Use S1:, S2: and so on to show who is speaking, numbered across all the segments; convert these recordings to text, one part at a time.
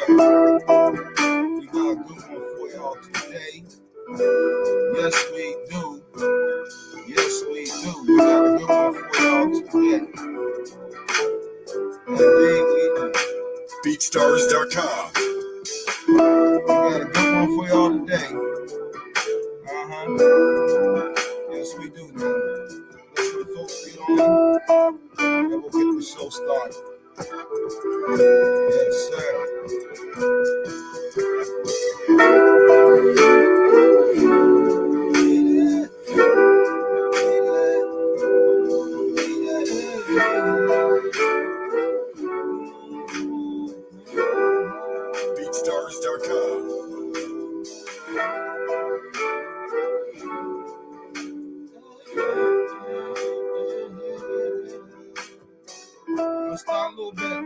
S1: We got a good one for y'all today. Yes, we do. Yes, we do. We got a good one for y'all today. Indeed, we do.
S2: BeatStars.com.
S1: We got a good one for y'all today. Yes, we do now. Let's let the folks get on, and we'll get the show started. Yes, sir.
S2: BeatStars.com.
S1: Let's start a little bit.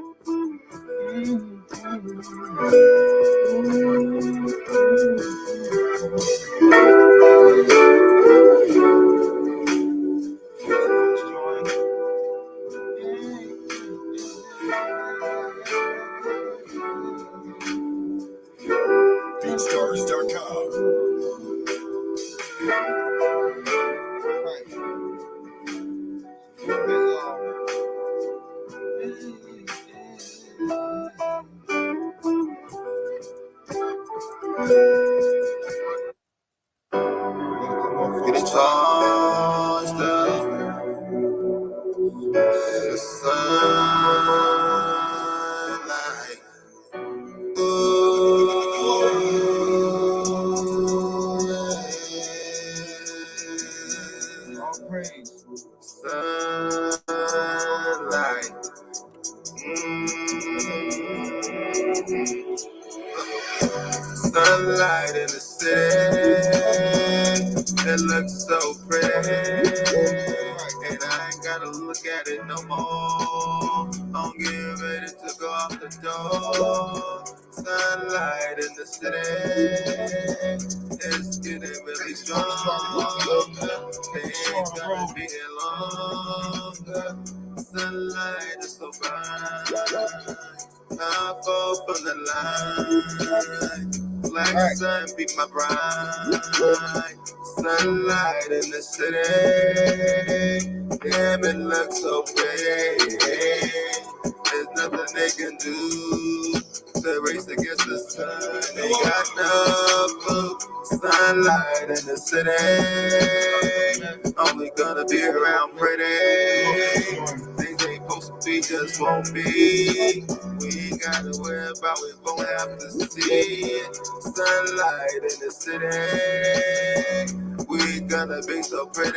S2: BeatStars.com.
S3: Get it charged up. The sunlight.
S1: All praise.
S3: Sunlight. Sunlight in the city. It looks so pretty. And I ain't gotta look at it no more. I'm getting ready to go out the door. Sunlight in the city. It's getting really strong. They ain't gonna be here longer. Sunlight is so bright. I fall from the line. Black sun beat my bride. Sunlight in the city. Damn, it looks so pretty. There's nothing they can do to race against the sun. They got enough sunlight in the city. Only gonna be around pretty. Things ain't supposed to be just won't be. We ain't gotta worry about it, won't have to see sunlight in the city. We gonna be so pretty,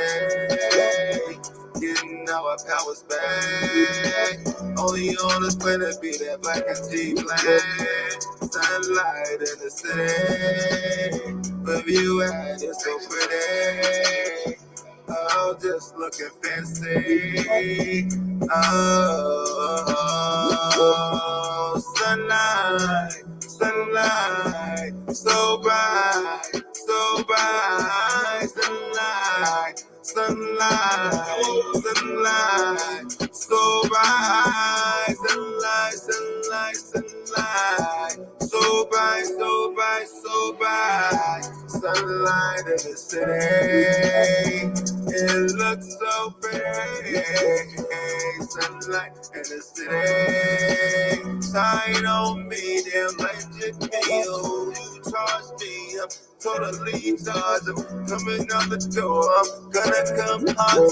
S3: getting our powers back. Only on this planet be that black and tea flag. Sunlight in the city, where you at, it's so pretty. Oh, just looking fancy. Oh, sunlight, sunlight, so bright, so bright. Sunlight, sunlight, sunlight, so bright. Sunlight, sunlight, sunlight, so bright, so bright, so bright. Sunlight in the city. It looks so pretty. Sunlight in the city. Shine on me, damn magic meal. You charge me, I'm totally charged. I'm coming out the door. I'm gonna come hot.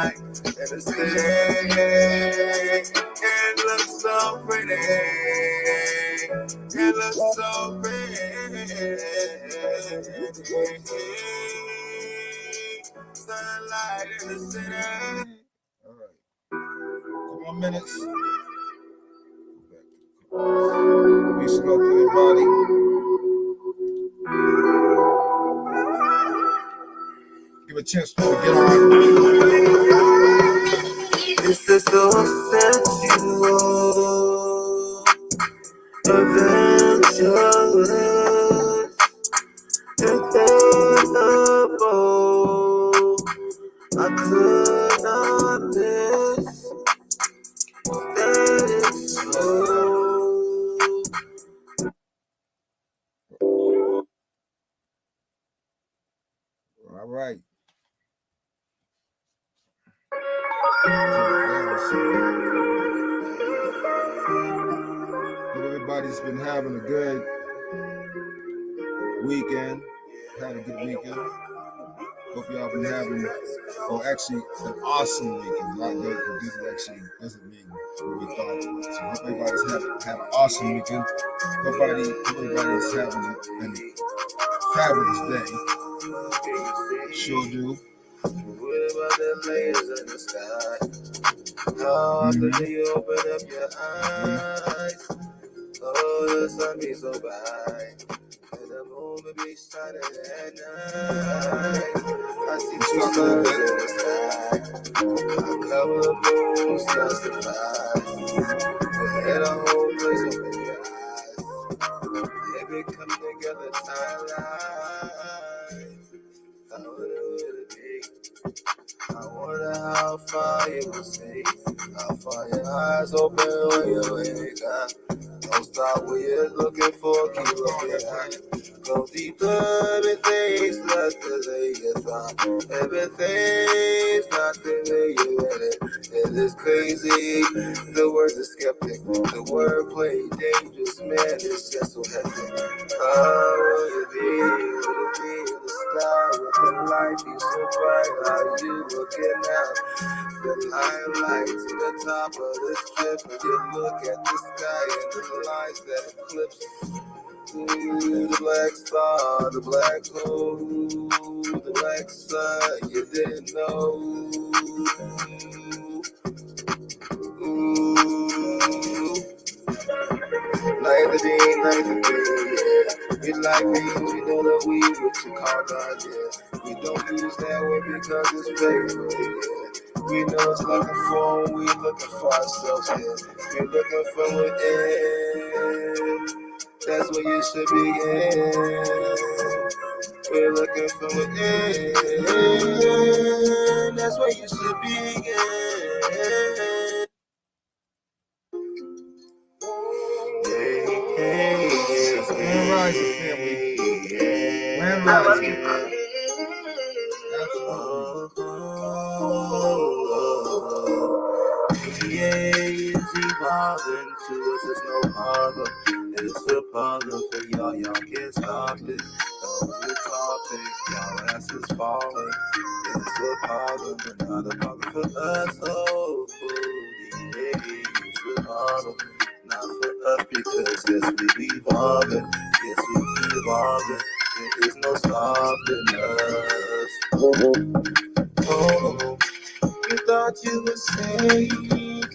S3: Sunlight in the city. It looks so pretty. It looks so pretty. Sunlight in the city.
S1: All right. Couple more minutes. Peace and love to everybody. Give a chance to get on.
S3: This is so sensual, adventurous, incredible. I could not miss that it's so.
S1: Hope everybody's been having a good weekend. Had a good weekend. Hope y'all been having, actually, an awesome weekend. Not good, but good actually doesn't mean what we thought it was. So hope everybody's had an awesome weekend. Hope everybody's having a fabulous day. Sure do.
S3: What about the layers in the sky? How often do you open up your eyes? Oh, the sun be so bright, and the moon will be shining at night. I see two birds in the sky, a couple of moons justify. And the whole place open your eyes. They be coming together timeline. I wonder what it be. I wonder how far you will see. How far your eyes open when you wake up. Don't stop what you're looking for, keep looking at. Go deeper, everything's not the way you thought. Everything's not the way you read it. It is crazy. The words are skeptic. The wordplay dangerous, man. It's just so hectic. How would it be in the sky with the light be so bright? Are you looking out? The limelight to the top of the strip. And you look at the sky and the lines that eclipse. Ooh, the black star, the black hole, the black sun, you didn't know. Ooh, life a day, yeah. We like things, we know that we what you call God, yeah. We don't use that word because it's painful, yeah. We know it's like a phone, we looking for ourselves, yeah. We're looking for within. That's where you should begin. We're looking for within. That's where you should begin. Hey,
S1: Grand Rising, family. Grand Rising.
S3: It's evolving to us, it's no problem. It's a problem for y'all, y'all can't stop it. We're talking, y'all ass is falling. It's a problem, but not a problem for us. Oh, it's a problem, not for us because yes, we evolving. Yes, we evolving. There is no stopping us. Oh, you thought you were safe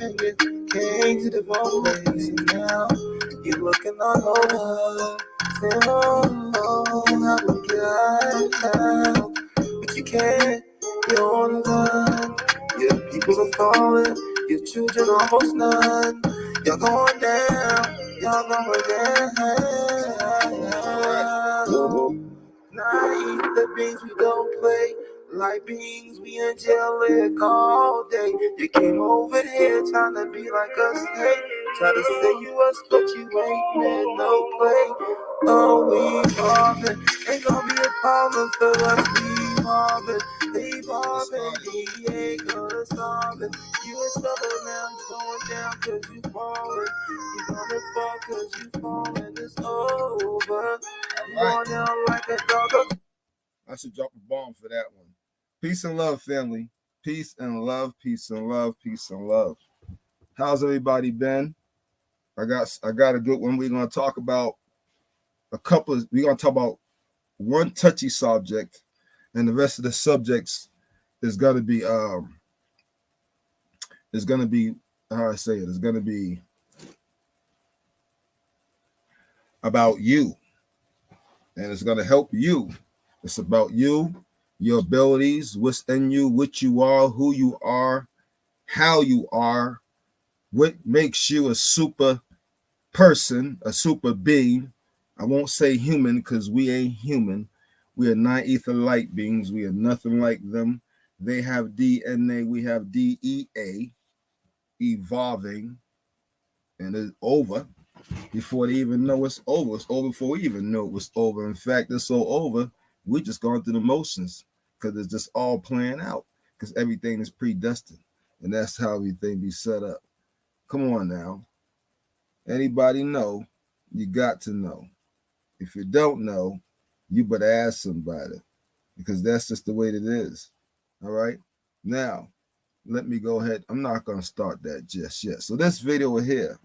S3: and you came to the wrong place, and now you're looking all over. Saying, oh, how we get out? But you can't, you're on the run. Your people are falling, your children almost none. You're going down, y'all going down. Now eat the beans, we don't play. Like beans, we angelic all day. You came over here trying to be like us, hey. Try to say you us, but you ain't made no play. Oh, we evolving. Ain't gonna be a problem for us, we evolving. Evolving, he ain't gonna solve it. You in trouble now, you going down cause you falling. You gonna fall cause you falling, it's over. You going down like a dog.
S1: I should drop a bomb for that one. Peace and love, family. Peace and love, peace and love, peace and love. How's everybody been? I got a good one. We're gonna talk about we're gonna talk about one touchy subject, and the rest of the subjects is gonna be how I say it, it's gonna be about you. And it's gonna help you. It's about you, your abilities, what's in you, what you are, who you are, how you are, what makes you a super person, a super being. I won't say human because we ain't human. We are non-ether light beings. We are nothing like them. They have DNA, we have DEA, evolving, and it's over before they even know it's over. It's over before we even know it was over. In fact, it's so over, we just going through the motions because it's just all playing out because everything is predestined. And that's how everything be set up. Come on now. Anybody know? You got to know. If you don't know, you better ask somebody, because that's just the way it is. All right. Now, let me go ahead. I'm not going to start that just yet. So this video here,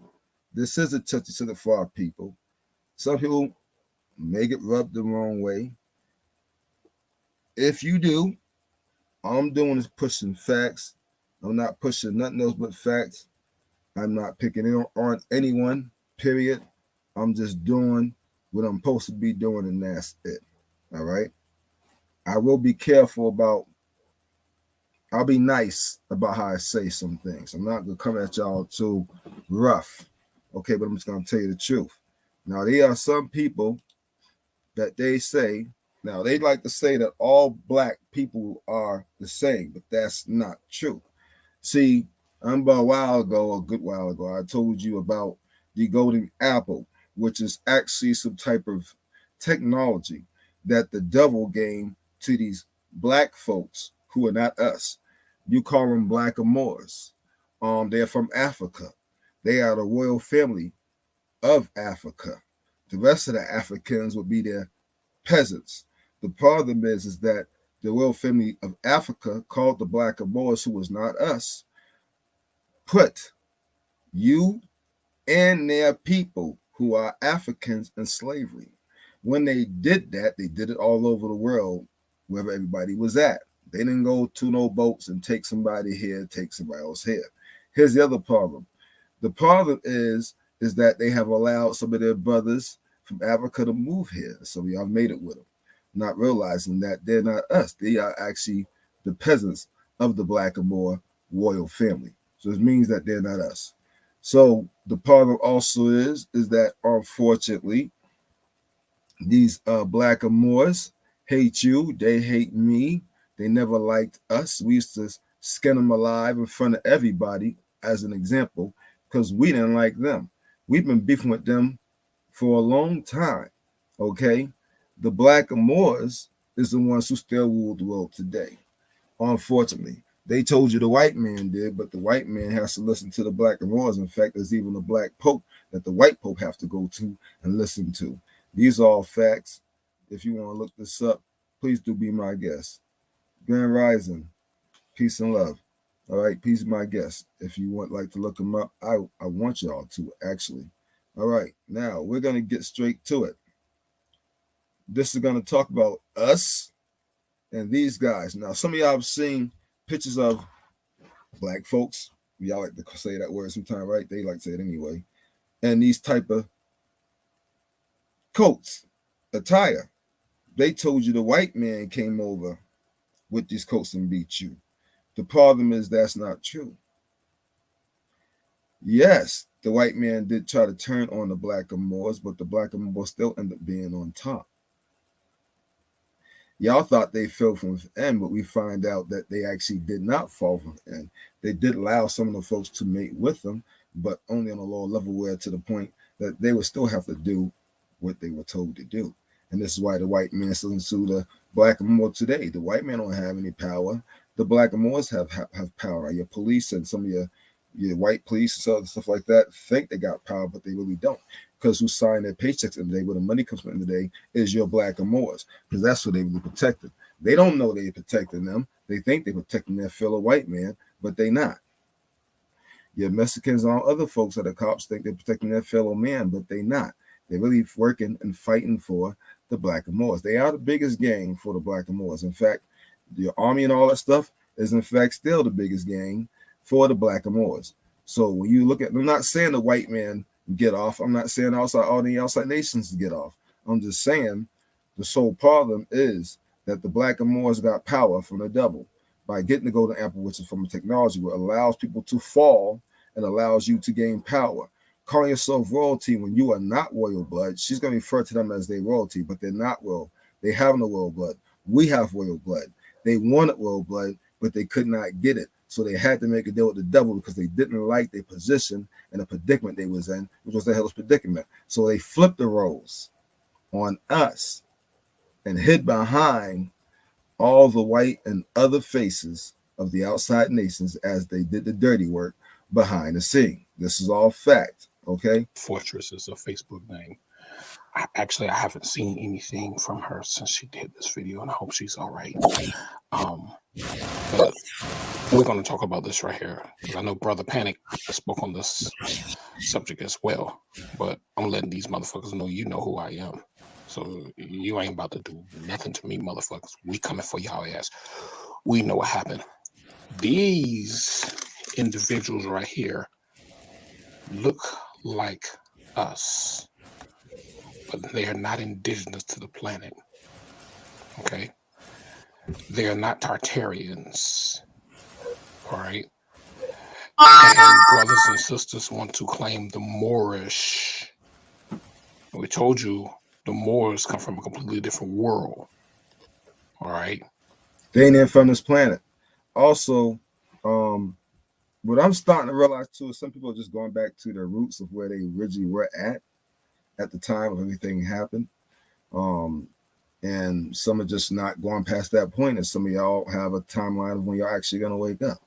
S1: this is a touchy subject for our people. Some people may get rubbed the wrong way. If you do, all I'm doing is pushing facts. I'm not pushing nothing else but facts. I'm not picking on anyone, period. I'm just doing what I'm supposed to be doing, and that's it. All right. I will be careful about, I'll be nice about how I say some things. I'm not going to come at y'all too rough. Okay, but I'm just going to tell you the truth. Now, there are some people that they say, now they like to say that all black people are the same, but that's not true. See, about a good while ago, I told you about the golden apple, which is actually some type of technology that the devil gave to these black folks who are not us. You call them blackamoors. They're from Africa. They are the royal family of Africa. The rest of the Africans would be their peasants. The problem is that the royal family of Africa, called the blackamoors, who was not us, put you and their people who are Africans in slavery. When they did that, they did it all over the world, wherever everybody was at. They didn't go to no boats and take somebody here, take somebody else here. Here's the other problem. The problem is that they have allowed some of their brothers from Africa to move here. So we all made it with them, not realizing that they're not us. They are actually the peasants of the Blackamoor royal family. So it means that they're not us. So the problem also is that unfortunately, these Blackamoors hate you. They hate me. They never liked us. We used to skin them alive in front of everybody as an example, because we didn't like them. We've been beefing with them for a long time, okay? The Blackamoors is the ones who still rule the world today. Unfortunately, they told you the white man did, but the white man has to listen to the Blackamoors. In fact, there's even a black pope that the white pope have to go to and listen to. These are all facts. If you want to look this up, please do be my guest. Grand Rising, peace and love. All right, peace is my guest. If you want like to look them up, I want y'all to actually. All right, now we're going to get straight to it. This is going to talk about us and these guys. Now, some of y'all have seen pictures of black folks. Y'all like to say that word sometimes, right? They like to say it anyway. And these type of coats, attire. They told you the white man came over with these coats and beat you. The problem is that's not true. Yes, the white man did try to turn on the Blackamoors, but the Blackamoors still ended up being on top. Y'all thought they fell from within, but we find out that they actually did not fall from within. They did allow some of the folks to mate with them, but only on a lower level, where to the point that they would still have to do what they were told to do. And this is why the white man still into the Blackamoor today. The white man don't have any power. The Blackamoors have power. Your police and some of your white police and stuff like that think they got power, but they really don't. Because who signed their paychecks in the day, where the money comes from in the day, is your Blackamoors. Because that's what they really protected. They don't know they're protecting them. They think they're protecting their fellow white man, but they not. Your Mexicans and all other folks that are cops think they're protecting their fellow man, but they not. They're really working and fighting for the Blackamoors. They are the biggest gang for the Blackamoors. In fact, the army and all that stuff is in fact still the biggest gang for the Blackamoors. So when you look at, I'm not saying the white man get off. I'm not saying all the outside nations get off. I'm just saying the sole problem is that the Blackamoors got power from the devil by getting the golden apple, which is from a technology where it allows people to fall and allows you to gain power. Calling yourself royalty when you are not royal blood, she's going to refer to them as their royalty, but they're not royal. They have no royal blood. We have royal blood. They wanted royal blood, but they could not get it. So they had to make a deal with the devil because they didn't like their position and the predicament they was in, which was the hell's predicament. So they flipped the roles on us and hid behind all the white and other faces of the outside nations as they did the dirty work behind the scene. This is all fact, okay?
S4: Fortress is a Facebook name. I haven't seen anything from her since she did this video, and I hope she's all right. But we're going to talk about this right here, because I know Brother Panic spoke on this subject as well, but I'm letting these motherfuckers know you know who I am. So you ain't about to do nothing to me, motherfuckers. We coming for y'all ass. We know what happened. These individuals right here look like us, but they are not indigenous to the planet. Okay? They are not Tartarians. All right? And brothers and sisters want to claim the Moorish. We told you the Moors come from a completely different world. All right?
S1: They ain't even from this planet. Also, what I'm starting to realize too is some people are just going back to their roots of where they originally were at the time of everything happened. And some are just not going past that point, and some of y'all have a timeline of when you're actually gonna wake up.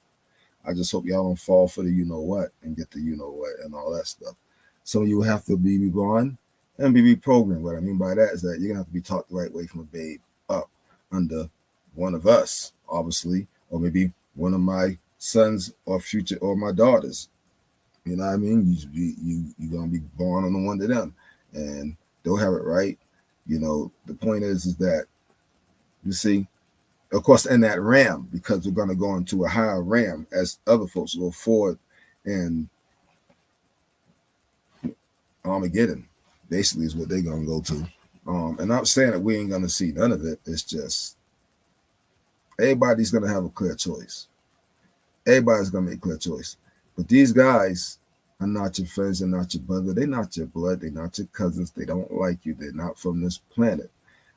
S1: I just hope y'all don't fall for the you know what and get the you know what and all that stuff. So you have to be reborn and be reprogrammed. What I mean by that is that you're gonna have to be taught the right way from a babe up under one of us, obviously, or maybe one of my sons or future or my daughters. You know what I mean? You're gonna be born on the one to them, and they'll have it right. You know, the point is that you see, of course, in that ram, because we're gonna go into a higher ram as other folks go forward and Armageddon, basically, is what they're gonna go to. And I'm not saying that we ain't gonna see none of it. It's just everybody's gonna have a clear choice. Everybody's gonna make a clear choice. But these guys are not your friends, they're not your brother, they're not your blood, they're not your cousins, they don't like you, they're not from this planet.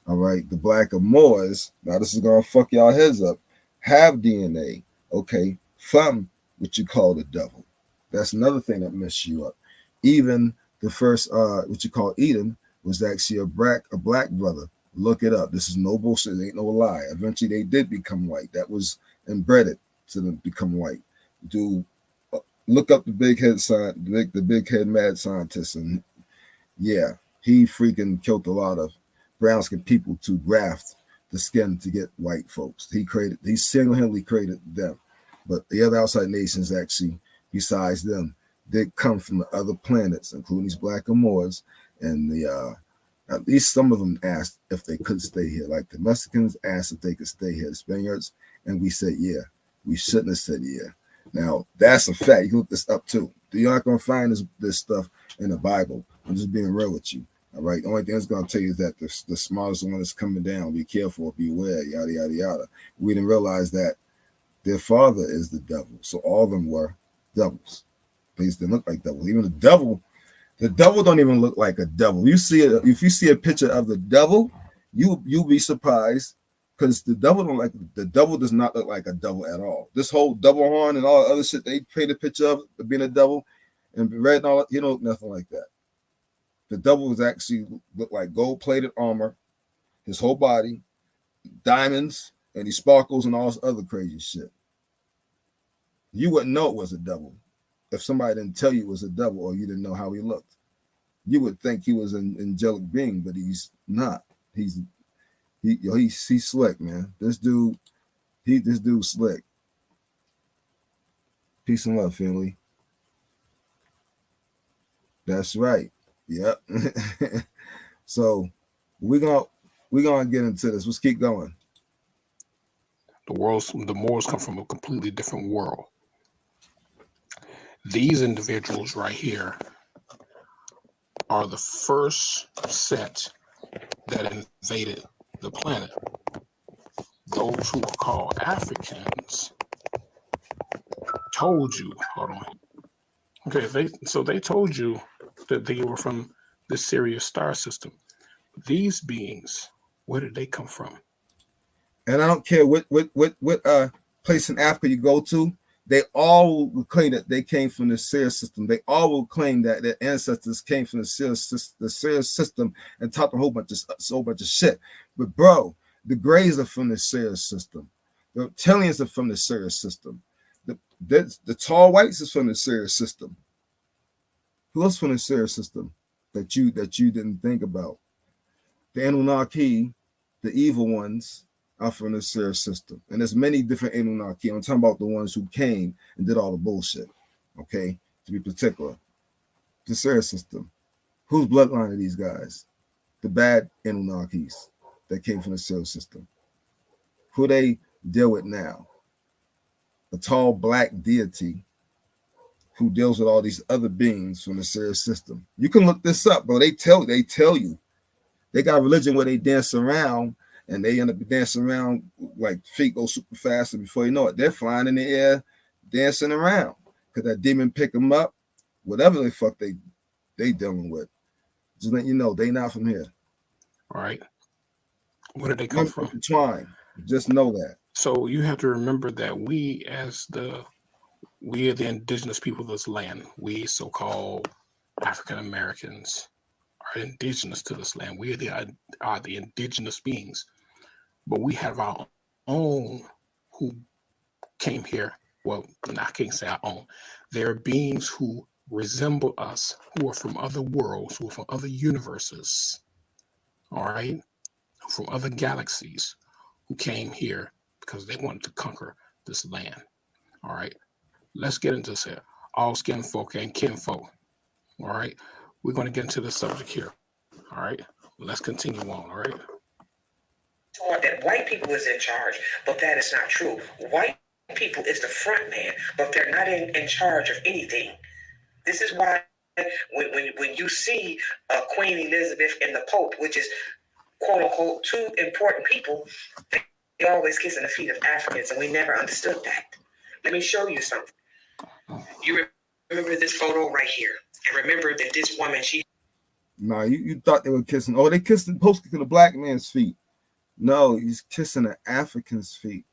S1: All right, the Black Moors, now this is gonna fuck y'all heads up, have DNA, okay, from what you call the devil. That's another thing that messes you up. Even the first what you call Eden was actually a black brother. Look it up. This is no bullshit, it ain't no lie. Eventually they did become white. That was inbred to them become white. Look up the big head mad scientist, and yeah, he freaking killed a lot of brown skinned people to graft the skin to get white folks. He single-handedly created them. But the other outside nations actually, besides them, did come from the other planets, including these Black Moors, and at least some of them asked if they could stay here. Like the Mexicans asked if they could stay here, the Spaniards, and we said yeah. We shouldn't have said yeah. Now, that's a fact. You can look this up too. You're not going to find this stuff in the Bible. I'm just being real with you. All right. The only thing it's going to tell you is that the smartest one is coming down. Be careful, beware, yada, yada, yada. We didn't realize that their father is the devil. So all of them were devils. They just didn't look like devils. Even the devil don't even look like a devil. If you see a picture of the devil, you'll be surprised. Because the devil does not look like a devil at all. This whole devil horn and all the other shit they paint a picture of being a devil and red and all that, you know, nothing like that. The devil was actually look like gold-plated armor, his whole body, diamonds, and he sparkles and all this other crazy shit. You wouldn't know it was a devil if somebody didn't tell you it was a devil or you didn't know how he looked. You would think he was an angelic being, but he's not. He's slick, man. This dude's slick. Peace and love, family. That's right. Yep. So we're gonna get into this. Let's keep going.
S4: The Moors come from a completely different world. These individuals right here are the first set that invaded the planet. Those who are called Africans told you, hold on. Okay, they told you that they were from the Sirius star system. These beings, where did they come from?
S1: And I don't care what place in Africa you go to, they all will claim that they came from the Sirius system. They all will claim that their ancestors came from the Sirius system and taught them a whole bunch of shit. But bro, the Greys are from the Sirius system. The reptilians are from the Sirius system. The tall whites is from the Sirius system. Who else from the Sirius system that you didn't think about? The Anunnaki, the evil ones, are from the Sirius system. And there's many different Anunnaki. I'm talking about the ones who came and did all the bullshit. Okay, to be particular. The Sirius system. Whose bloodline are these guys? The bad Anunnakis that came from the Sirius system. Who they deal with now? A tall black deity who deals with all these other beings from the Sirius system. You can look this up, bro. They tell you. They got religion where they dance around and they end up dancing around like feet go super fast, and before you know it, they're flying in the air, dancing around. Because that demon pick them up, whatever the fuck they dealing with. Just let you know, they not from here.
S4: All right. Where did they come from?
S1: Twine. Just know that.
S4: So you have to remember that we are the indigenous people of this land. We so-called African Americans are indigenous to this land. We are the indigenous beings, but we have our own who came here. Well, I can't say our own. There are beings who resemble us, who are from other worlds, who are from other universes, all right, from other galaxies, who came here because they wanted to conquer this land. All right, let's get into this here. All skin folk and kinfolk. All right, we're going to get into the subject here. All right, let's continue on. All right.
S5: That white people is in charge, but that is not true. White people is the front man, but they're not in charge of anything. This is why when you see Queen Elizabeth and the Pope, which is quote unquote two important people, they always kissing the feet of Africans, and we never understood that. Let me show you something. You remember this photo right here, and remember that this woman, she.
S1: Nah, you thought they were kissing. Oh, they kissing the black man's feet. No, he's kissing the African's feet,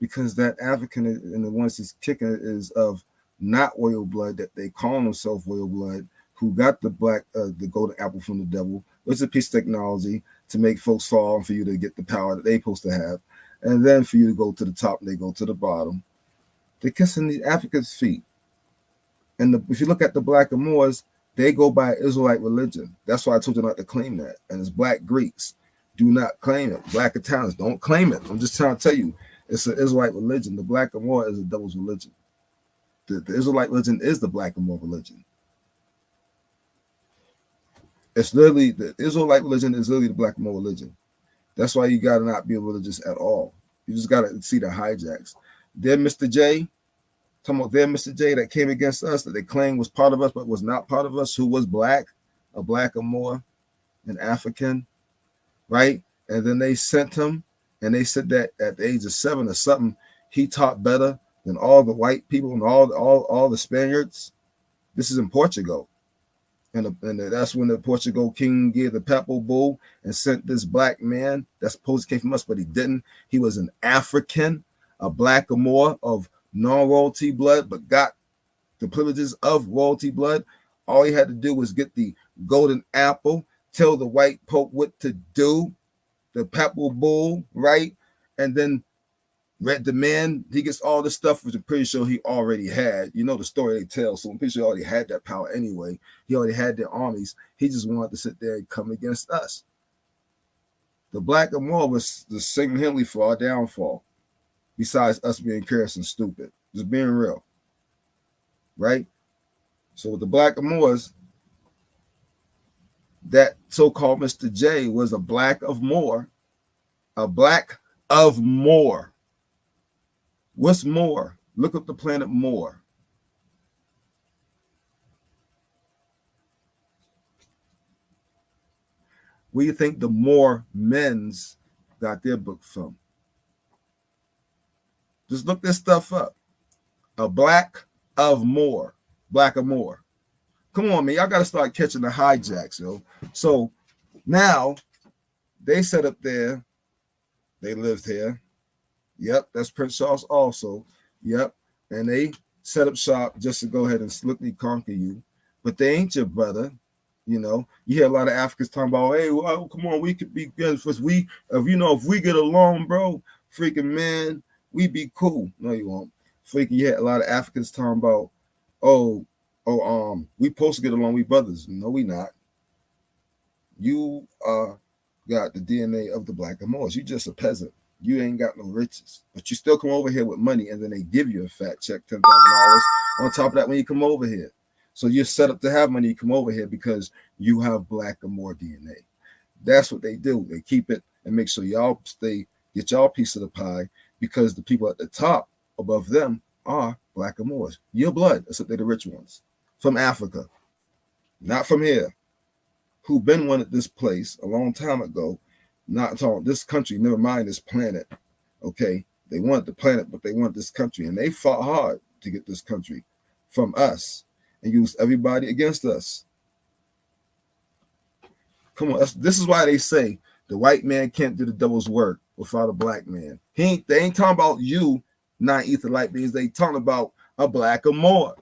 S1: because that African and the ones he's kicking is of not royal blood, that they call themselves royal blood, who got the golden apple from the devil. It's a piece of technology to make folks fall and for you to get the power that they're supposed to have. And then for you to go to the top, they go to the bottom. They're kissing the African's feet. And if you look at the Black Moors, they go by Israelite religion. That's why I told you not to claim that. And it's Black Greeks. Do not claim it. Black Italians, don't claim it. I'm just trying to tell you, it's an Israelite religion. The Black Moor is a devil's religion. The Israelite religion is the Black Moor religion. It's literally, the Israelite religion is literally the Black Moor religion. That's why you got to not be religious at all. You just got to see the hijacks. Their Mr. J, talking about their Mr. J that came against us, that they claimed was part of us, but was not part of us, who was black, a Black Moor, an African, right? And then they sent him, and they said that at the age of 7 or something, he taught better than all the white people and all the Spaniards. This is in Portugal. And that's when the Portugal king gave the papal bull and sent this black man that supposed came from us, but he didn't. He was an African, a Black Moor of non-royalty blood, but got the privileges of royalty blood. All he had to do was get the golden apple, tell the white pope what to do, the papal bull, right? And then the man, he gets all this stuff, which I'm pretty sure he already had. You know the story they tell, so I'm pretty sure he already had that power anyway. He already had their armies. He just wanted to sit there and come against us. The Black Moor was the single-handedly for our downfall, besides us being curious and stupid. Just being real. Right? So with the Black Moors, that so-called Mr. J was a Black of Moor. A Black of Moor. What's Moor? Look up the planet Moor. Where do you think the Mormons got their book from? Just look this stuff up. A Black of Moor. Black of Moor. Come on, man. Y'all got to start catching the hijacks, yo. So now they set up there. They lived here. Yep, that's Prince Charles also. Yep, and they set up shop just to go ahead and slickly conquer you. But they ain't your brother. You know, you hear a lot of Africans talking about, hey, well, come on, we could be good if we get along, bro. Freaking man, we'd be cool. No, you won't. Freaky, you had a lot of Africans talking about, we supposed to get along, we brothers. No, we not. You got the DNA of the Black Moors. You just a peasant. You ain't got no riches, but you still come over here with money, and then they give you a fat check, $10,000 on top of that when you come over here. So you're set up to have money. You come over here because you have Black or more DNA. That's what they do. They keep it and make sure y'all get y'all piece of the pie, because the people at the top above them are Black or Moors. Your blood, except they're the rich ones from Africa, not from here, who been wanted this place a long time ago. Not talking this country, never mind this planet. Okay, they want the planet, but they want this country, and they fought hard to get this country from us and used everybody against us. Come on, this is why they say the white man can't do the devil's work without a black man. They ain't talking about you, non-ether light beings. They talking about a Black or more.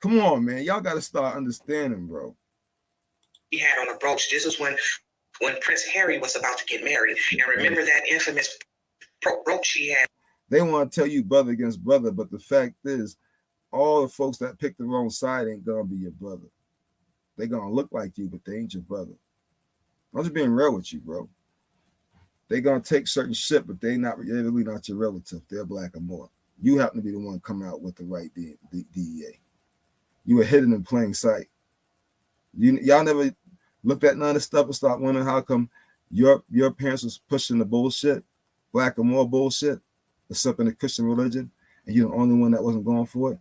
S1: Come on, man, y'all got to start understanding, bro.
S5: He had on a brooch. This is when Prince Harry was about to get married. And remember that infamous brooch he had.
S1: They want to tell you brother against brother, but the fact is, all the folks that pick the wrong side ain't gonna be your brother. They're gonna look like you, but they ain't your brother. I'm just being real with you, bro. They're gonna take certain shit, but they're really not your relative. They're Black or more. You happen to be the one coming out with the right DEA. You were hidden in plain sight. Y'all never looked at none of this stuff and start wondering how come your parents was pushing the bullshit, Black or more bullshit, except in the Christian religion, and you're the only one that wasn't going for it.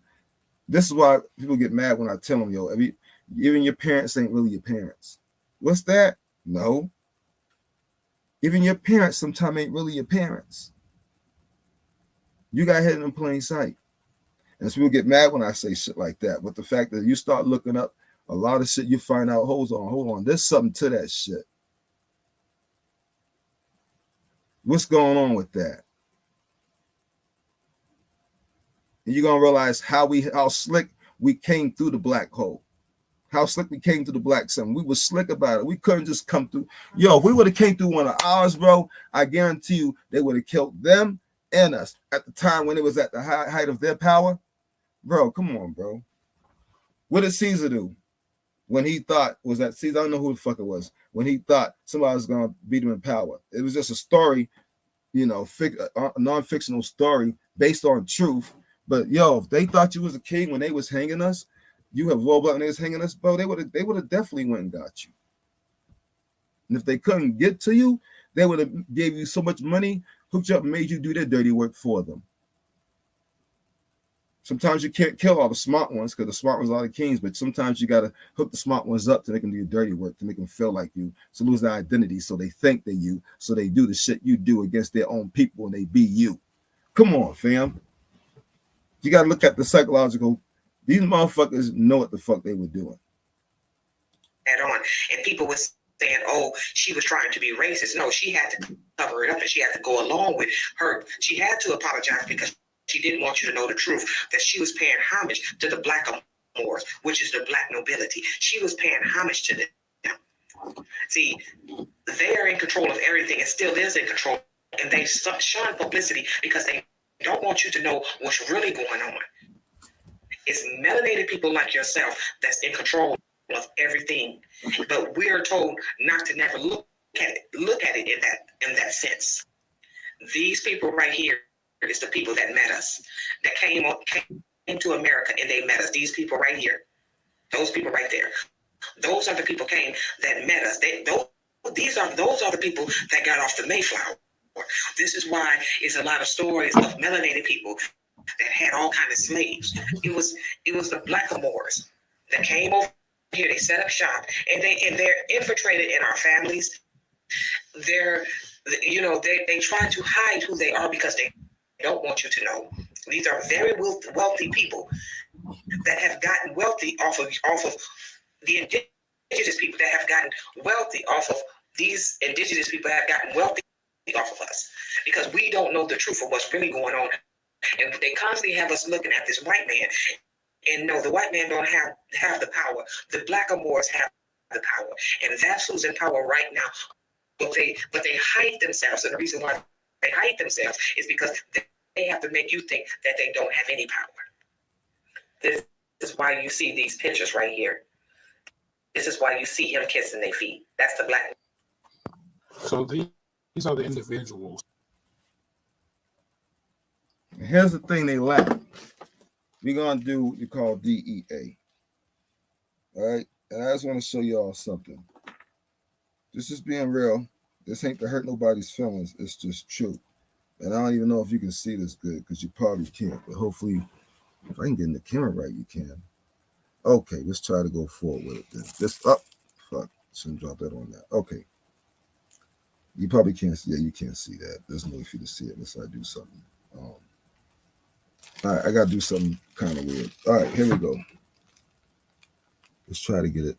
S1: This is why people get mad when I tell them, yo, even your parents ain't really your parents. What's that? No. Even your parents sometimes ain't really your parents. You got hidden in plain sight. And so people get mad when I say shit like that. But the fact that you start looking up a lot of shit, you find out, hold on, there's something to that shit. What's going on with that? And you're gonna realize how slick we came through the black hole. How slick we came through the black sun. We were slick about it. We couldn't just come through. Yo, if we would have came through one of ours, bro, I guarantee you they would have killed them and us at the time when it was at the height of their power. Bro, come on, bro. What did Caesar do when he thought, was that Caesar? I don't know who the fuck it was. When he thought somebody was going to beat him in power. It was just a story, a non-fictional story based on truth. But yo, if they thought you was a king when they was hanging us, you have rolled up when they was hanging us, bro, they would have definitely went and got you. And if they couldn't get to you, they would have gave you so much money, hooked you up and made you do their dirty work for them. Sometimes you can't kill all the smart ones because the smart ones are the kings, but sometimes you got to hook the smart ones up to make them do your dirty work, to make them feel like you, to lose their identity so they think they're you, so they do the shit you do against their own people and they be you. Come on, fam. You got to look at the psychological. These motherfuckers know what the fuck they were doing.
S5: And people were saying, oh, she was trying to be racist. No, she had to cover it up and she had to go along with her. She had to apologize because she didn't want you to know the truth, that she was paying homage to the Black Moors, which is the black nobility. She was paying homage to them. See, they are in control of everything and still is in control. And they shun publicity because they don't want you to know what's really going on. It's melanated people like yourself that's in control of everything. But we're told not to never look at it in that sense. These people right here is the people that met us, that came to America and they met us. These people right here, those people right there, those are the people that met us. Those are the people that got off the Mayflower. This is why it's a lot of stories of melanated people that had all kinds of slaves. It was the Black Moors that came over here. They set up shop and they're infiltrated in our families. They try to hide who they are because they don't want you to know. These are very wealthy people that have gotten wealthy off of the indigenous people that have gotten wealthy off of these indigenous people have gotten wealthy off of us because we don't know the truth of what's really going on. And they constantly have us looking at this white man. And no, the white man don't have the power. The Black Moors have the power. And that's who's in power right now. But they hide themselves. And the reason why hide themselves is because they have to make you think that they don't have any power. This is why you see these pictures right here. This is why you see him kissing their feet. That's the black.
S4: So these are the individuals.
S1: And here's the thing they lack. We're gonna do what you call DEA. All right, and I just want to show y'all something. This is being real. This ain't to hurt nobody's feelings. It's just true. And I don't even know if you can see this good because you probably can't. But hopefully, if I can get in the camera right, you can. Okay, let's try to go forward with it then. Just up. Fuck. Shouldn't drop that on that. Okay. You probably can't see. Yeah, you can't see that. There's no way for you to see it unless I do something. All right, I gotta do something kind of weird. All right, here we go. Let's try to get it.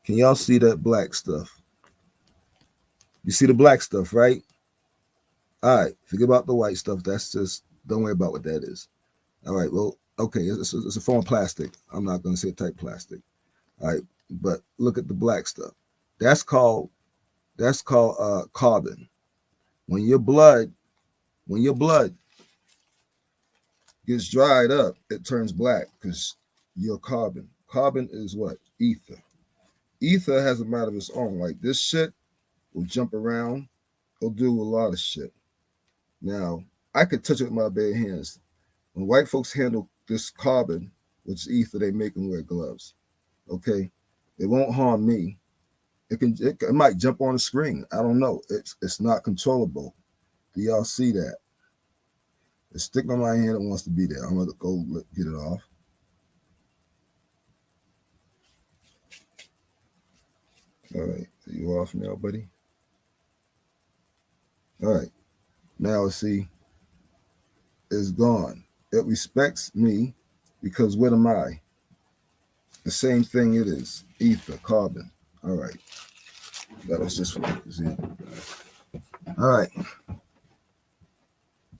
S1: Can y'all see that black stuff? You see the black stuff, right? All right, forget about the white stuff. That's just, don't worry about what that is. All right, well, okay, it's a form of plastic. I'm not going to say type plastic. All right, but look at the black stuff. That's called carbon. When your blood gets dried up, it turns black because you're carbon. Carbon is what? Ether. Ether has a mind of its own. Like this shit will jump around. It'll do a lot of shit. Now, I could touch it with my bare hands. When white folks handle this carbon, which is ether, they make them wear gloves. Okay? It won't harm me. It might jump on the screen. I don't know. It's not controllable. Do y'all see that? It's sticking on my hand. It wants to be there. I'm gonna go get it off. All right, are you off now, buddy? All right, now see, it's gone. It respects me because what am I? The same thing it is, ether, carbon. All right, that was just for see. All right,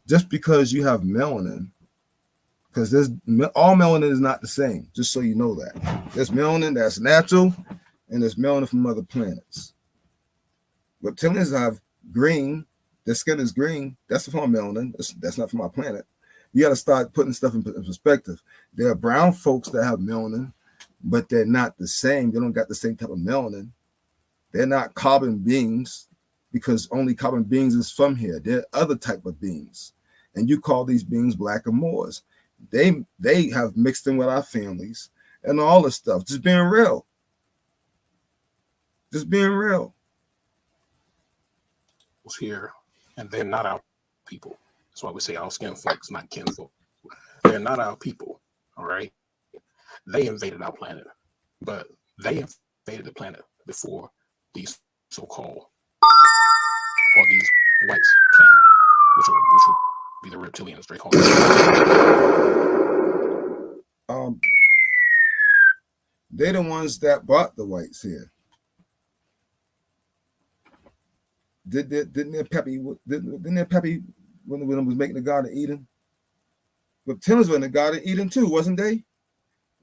S1: just because you have melanin, because there's all melanin is not the same. Just so you know that there's melanin that's natural, and there's melanin from other planets. Reptilians have green. Their skin is green. That's from melanin. That's not from our planet. You got to start putting stuff in perspective. There are brown folks that have melanin, but they're not the same. They don't got the same type of melanin. They're not carbon beings because only carbon beings is from here. They're other type of beings. And you call these beings black or Moors. They have mixed in with our families and all this stuff. Just being real. Just being real.
S4: Here, and they're not our people. That's why we say our skin folks, not kinfolk. They're not our people. All right. They invaded our planet, but they invaded the planet before these so-called or these whites came, which will be the reptilians, Draconians.
S1: They're the ones that brought the whites here. Didn't their Peppy when it was making the Garden of Eden? Reptilians were in the Garden of Eden too, wasn't they?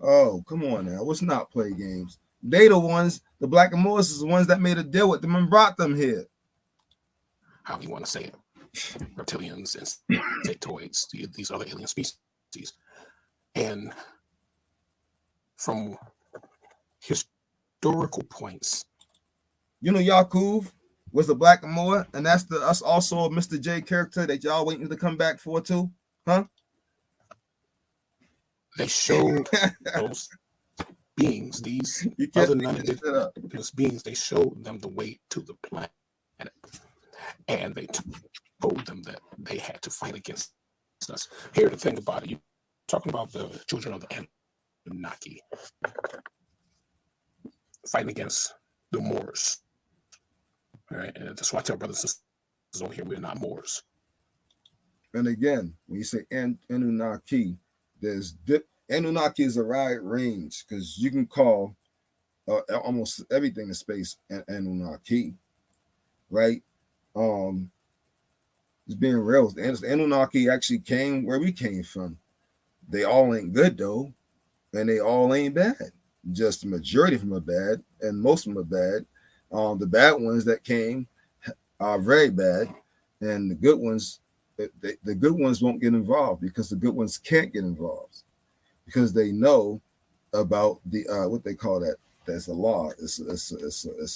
S1: Oh, come on now. Let's not play games. They the ones, the black and Moors is the ones that made a deal with them and brought them here.
S4: How you want to say it? Reptilians, insectoids, these other alien species. And from historical points,
S1: you know, Yakub was the black and Moor, and that's us also a Mr. J character that y'all waiting to come back for too, huh?
S4: They showed those beings, these other non-indigenous beings, they showed them the way to the planet. And they told them that they had to fight against us. Here's the thing about it. You're talking about the children of the Anunnaki fighting against the Moors. All right, and that's why I tell brothers and sisters over here, we're not Moors.
S1: And again, when you say Anunnaki, Anunnaki is a wide range because you can call almost everything in space Anunnaki, right? It's being real. The Anunnaki actually came where we came from. They all ain't good though, and they all ain't bad. Just the majority of them are bad, and most of them are bad. The bad ones that came are very bad. And the good ones, the good ones won't get involved because the good ones can't get involved because they know about the what they call that. That's a law. It's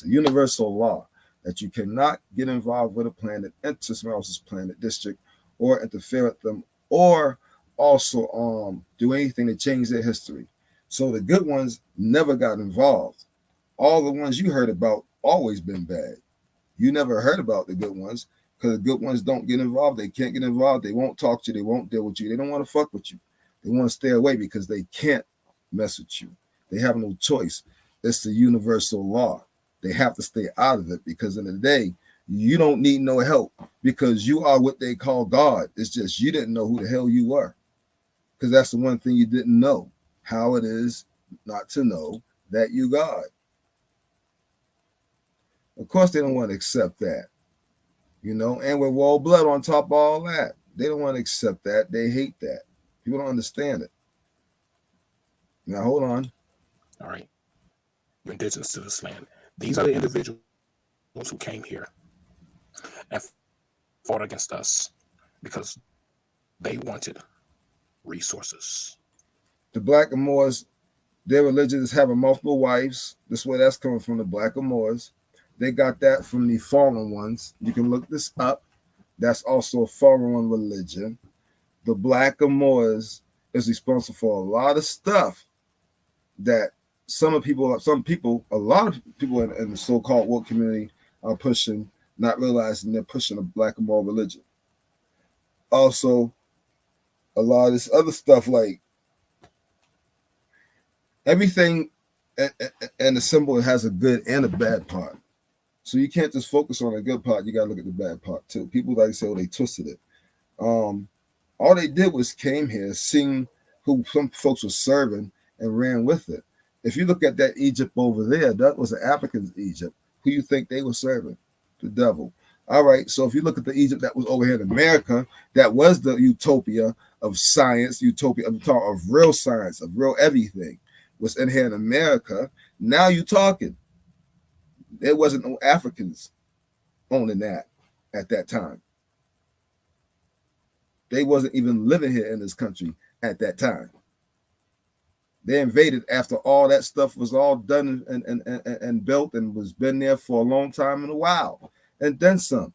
S1: a universal law that you cannot get involved with a planet, enter someone else's planet, district, or interfere with them, or also do anything to change their history. So the good ones never got involved. All the ones you heard about always been bad. You never heard about the good ones because the good ones don't get involved. They can't get involved. They won't talk to you. They won't deal with you. They don't want to fuck with you. They want to stay away because they can't mess with you. They have no choice. It's the universal law. They have to stay out of it because in the day, you don't need no help because you are what they call God. It's just you didn't know who the hell you were because that's the one thing you didn't know, how it is not to know that you God. Of course, they don't want to accept that, you know, and with raw blood on top of all that. They don't want to accept that. They hate that. People don't understand it. Now, hold on.
S4: All right. Indigenous to this land. These are the individuals who came here and fought against us because they wanted resources.
S1: The Blackamoors, their religion is having multiple wives. This is where that's coming from, the Blackamoors. They got that from the fallen ones. You can look this up. That's also a fallen one religion. The Blackamoors is responsible for a lot of stuff that a lot of people in the so-called woke community are pushing, not realizing they're pushing a Blackamoor religion. Also, a lot of this other stuff, like everything and the symbol has a good and a bad part. So you can't just focus on the good part. You got to look at the bad part too. People like to say, oh, they twisted it. All they did was came here, seen who some folks were serving, and ran with it. If you look at that Egypt over there, that was the African Egypt. Who you think they were serving? The devil. All right. So if you look at the Egypt that was over here in America, that was the utopia of science, utopia of real science, of real everything was in here in America. Now you talking. There wasn't no Africans owning that at that time. They wasn't even living here in this country at that time. They invaded after all that stuff was all done and built and was been there for a long time and a while, and then some.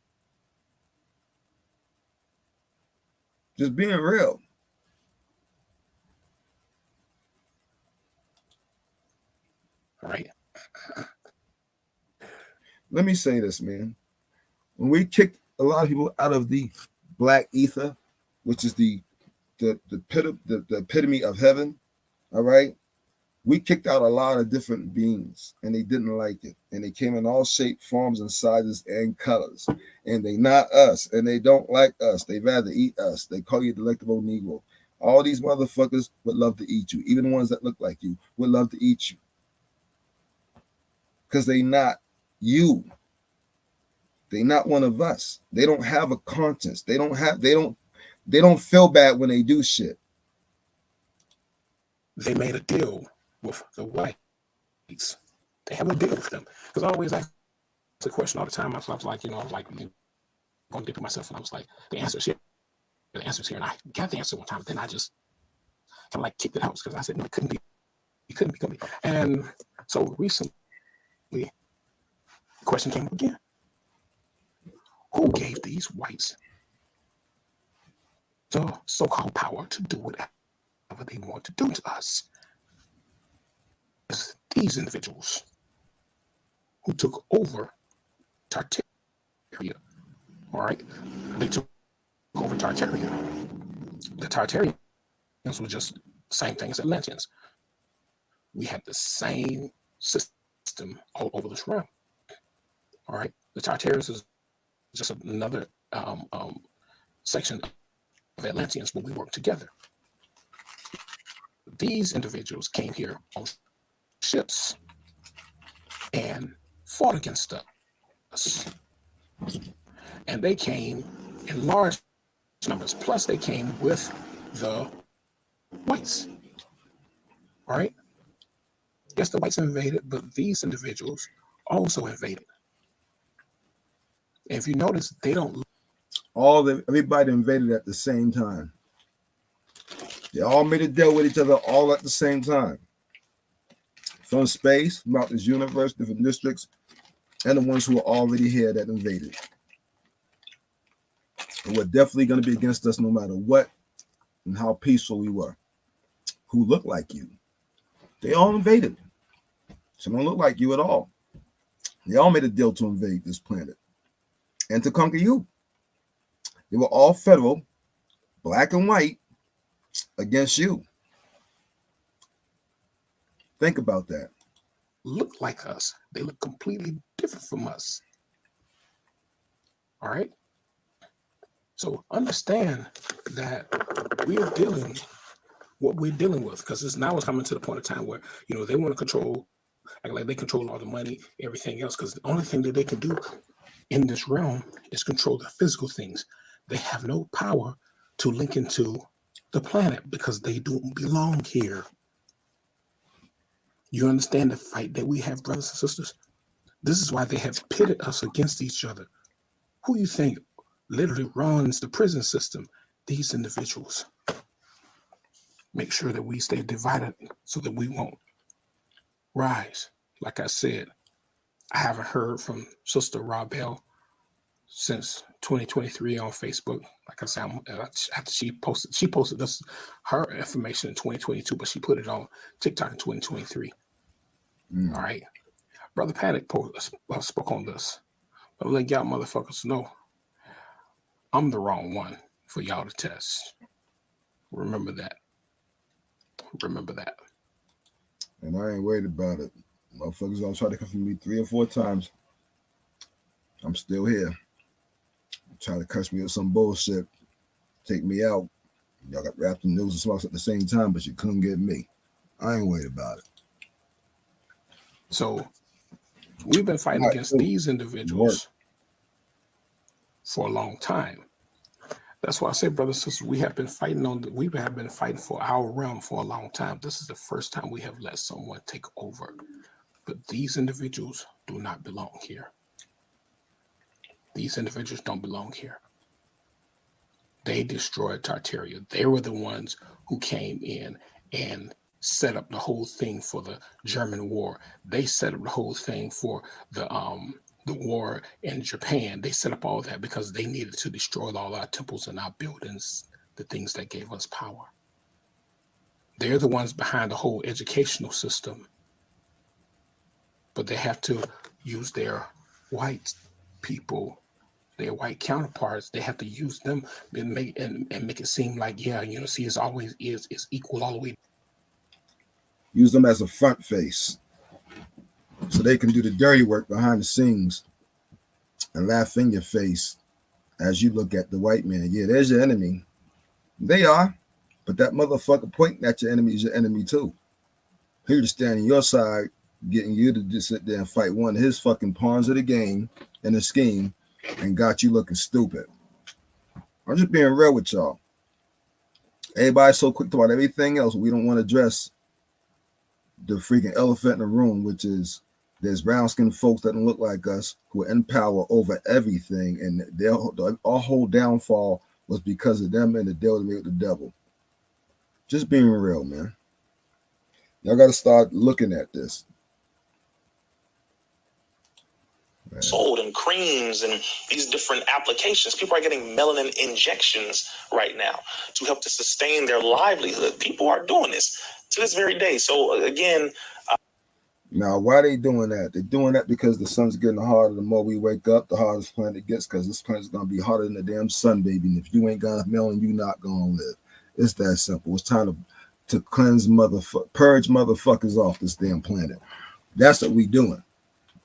S1: Just being real.
S4: All right.
S1: Let me say this, man. When we kicked a lot of people out of the black ether, which is the epitome of heaven, all right, we kicked out a lot of different beings, and they didn't like it, and they came in all shapes, forms, and sizes and colors, and they not us, and they don't like us. They rather eat us. They call you delectable Negro. All these motherfuckers would love to eat you. Even the ones that look like you would love to eat you because they not you. They not one of us. They don't have a conscience. They don't feel bad when they do shit.
S4: They made a deal with the whites. They have a deal with them. Because I always ask the question all the time. I was like, going to dip myself, and I was like, the answer's here. The answer's here. And I got the answer one time, but then I just kind of like kicked it out because I said, no, it couldn't be. It couldn't be. And so recently, the question came up again. Who gave these whites the so-called power to do whatever they want to do to us? It's these individuals who took over Tartaria. All right, they took over Tartaria. The Tartarians were just the same thing as Atlanteans. We had the same system all over this realm. All right, the Tartarians is just another section of Atlanteans where we work together. These individuals came here on ships and fought against us. And they came in large numbers. Plus, they came with the whites. All right? Yes, the whites invaded, but these individuals also invaded. And if you notice, they don't
S1: Everybody invaded at the same time. They all made a deal with each other all at the same time. From space, about this universe, different districts, and the ones who were already here that invaded. And were definitely going to be against us no matter what and how peaceful we were. Who looked like you. They all invaded. Some don't look like you at all. They all made a deal to invade this planet and to conquer you. They were all federal, black and white, against you. Think about that.
S4: Look like us. They look completely different from us. All right? So understand that we're dealing what we're dealing with, because it's coming to the point of time where, they want to control, like they control all the money, everything else, because the only thing that they can do in this realm is control the physical things. They have no power to link into the planet because they don't belong here. You understand the fight that we have, brothers and sisters? This is why they have pitted us against each other. Who you think literally runs the prison system? These individuals. Make sure that we stay divided so that we won't rise. Like I said, I haven't heard from Sister Robel since 2023 on Facebook. Like I said, after she posted this, her information in 2022, but she put it on TikTok in 2023. All right. Brother Panic spoke on this. But let y'all motherfuckers know I'm the wrong one for y'all to test. Remember that. Remember that.
S1: And I ain't worried about it. Motherfuckers gonna try to come for me 3 or 4 times. I'm still here. Trying to catch me with some bullshit. Take me out. Y'all got wrapped in news and smarts at the same time, but you couldn't get me. I ain't worried about it.
S4: So we've been fighting against these individuals for a long time. That's why I say, brothers and sisters, we have been fighting for our realm for a long time. This is the first time we have let someone take over. But these individuals do not belong here. These individuals don't belong here. They destroyed Tartaria. They were the ones who came in and set up the whole thing for the German war. They set up the whole thing for the war in Japan. They set up all that because they needed to destroy all our temples and our buildings, the things that gave us power. They're the ones behind the whole educational system. But they have to use their white people, their white counterparts. They have to use them and make it seem like, see, it's always is equal all the way.
S1: Use them as a front face so they can do the dirty work behind the scenes and laugh in your face as you look at the white man. Yeah, there's your enemy. They are, but that motherfucker pointing at your enemy is your enemy too. He just standing your side, getting you to just sit there and fight one of his fucking pawns of the game and the scheme, and got you looking stupid. I'm just being real with y'all. Everybody's so quick about everything else. We don't want to address the freaking elephant in the room, which is there's brown-skinned folks that don't look like us who are in power over everything, and our whole downfall was because of them and the deal they made with the devil. Just being real, man. Y'all got to start looking at this. Man.
S6: Sold and creams and these different applications. People are getting melanin injections right now to help to sustain their livelihood. People are doing this to this very day. So again,
S1: now why are they doing that? They're doing that because the sun's getting harder. The more we wake up, the harder this planet gets, because this planet's gonna be hotter than the damn sun, baby. And if you ain't got enough melanin, you're not gonna live. It's that simple. It's time to cleanse purge motherfuckers off this damn planet. That's what we doing.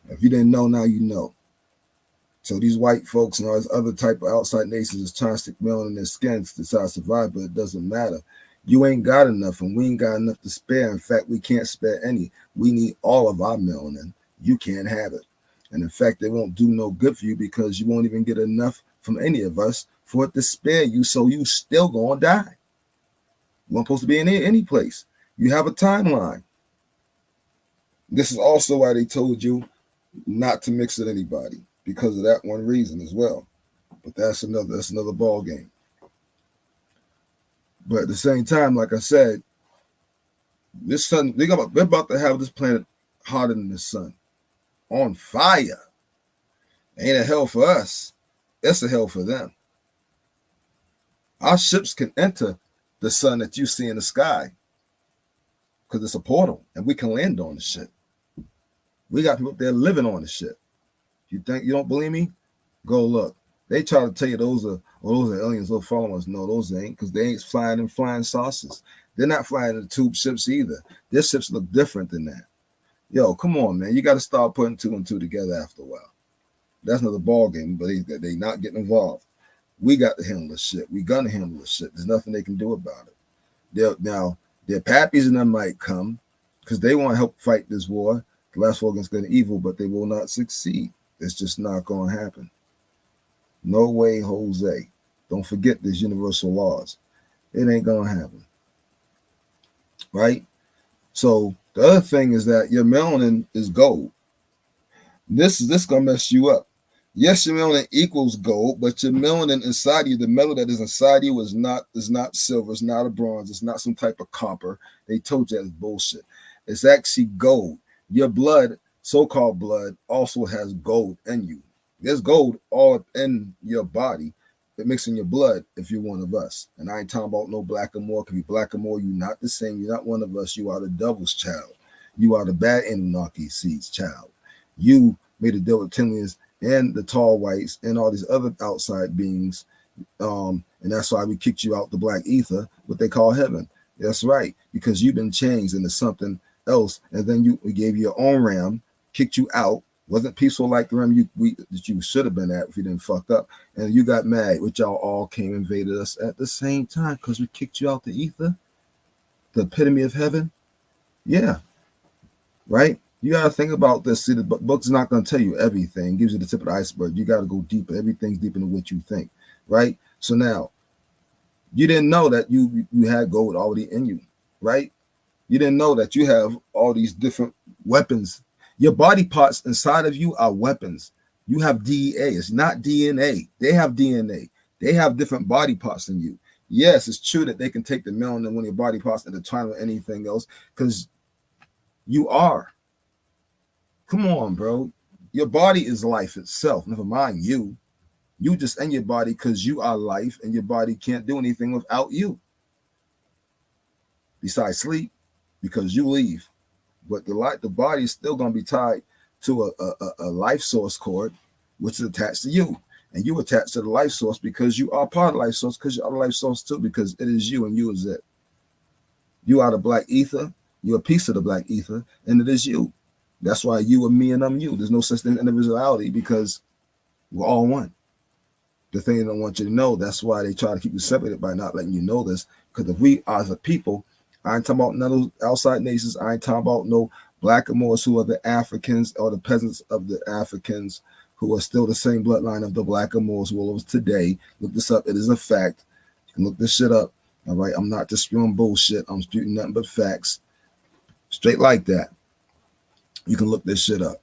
S1: If you didn't know, now you know. So these white folks and all these other type of outside nations is trying to stick melanin in their skin to try to survive, but it doesn't matter. You ain't got enough, and we ain't got enough to spare. In fact, we can't spare any. We need all of our melanin. You can't have it. And in fact, it won't do no good for you because you won't even get enough from any of us for it to spare you, so you still gonna die. You weren't supposed to be in any place. You have a timeline. This is also why they told you not to mix with anybody, because of that one reason as well. But that's another ball game. But at the same time, like I said, this sun, we're about to have this planet hotter than the sun, on fire. Ain't a hell for us. It's a hell for them. Our ships can enter the sun that you see in the sky because it's a portal, and we can land on the shit. We got people up there living on the shit. You think you don't believe me? Go look. They try to tell you those are aliens, those followers. No, those ain't, because they ain't flying in flying saucers. They're not flying in tube ships either. Their ships look different than that. Yo, come on, man. You got to start putting two and two together after a while. That's another ball game, but they not getting involved. We got to handle this shit. We gonna handle this shit. There's nothing they can do about it. Now, their pappies and them might come because they want to help fight this war, the last war against good and evil, but they will not succeed. It's just not going to happen. No way, Jose. Don't forget these universal laws. It ain't going to happen. Right? So the other thing is that your melanin is gold. This going to mess you up. Yes, your melanin equals gold, but your melanin inside you, the metal that is inside you is not silver, it's not a bronze, it's not some type of copper. They told you that's bullshit. It's actually gold. Your blood, so-called blood, also has gold in you. There's gold all in your body that mixes in your blood if you're one of us. And I ain't talking about no black or more. Could be black or more. You're not the same. You're not one of us. You are the devil's child. You are the bad Anunnaki seed's child. You made a deal with Tilians and the tall whites and all these other outside beings. And that's why we kicked you out the black ether, what they call heaven. That's right, because you've been changed into something else. And then we gave you your own realm, kicked you out. Wasn't peaceful like the realm that you should have been at if you didn't fuck up. And you got mad, which y'all all came and invaded us at the same time because we kicked you out the ether, the epitome of heaven. Yeah, right? You got to think about this. See, the book's not going to tell you everything. It gives you the tip of the iceberg. You got to go deeper. Everything's deeper than what you think, right? So now, you didn't know that you had gold already in you, right? You didn't know that you have all these different weapons. Your body parts inside of you are weapons. You have DEA. It's not DNA. They have DNA. They have different body parts than you. Yes, it's true that they can take the melanin and one of your body parts and intertwine with anything else because you are. Come on, bro. Your body is life itself. Never mind you. You just in your body because you are life and your body can't do anything without you. Besides sleep, because you leave. But the body is still going to be tied to a life source cord, which is attached to you. And you attach to the life source because you are part of the life source, because you are the life source too, because it is you and you is it. You are the black ether. You're a piece of the black ether, and it is you. That's why you are me and I'm you. There's no such thing as individuality because we're all one. The thing they don't want you to know, that's why they try to keep you separated by not letting you know this. Because if we as a people, I ain't talking about none of those outside nations. I ain't talking about no black Moors who are the Africans or the peasants of the Africans who are still the same bloodline of the black Moors who are today. Look this up. It is a fact. You can look this shit up. All right. I'm not just spewing bullshit. I'm spewing nothing but facts. Straight like that. You can look this shit up.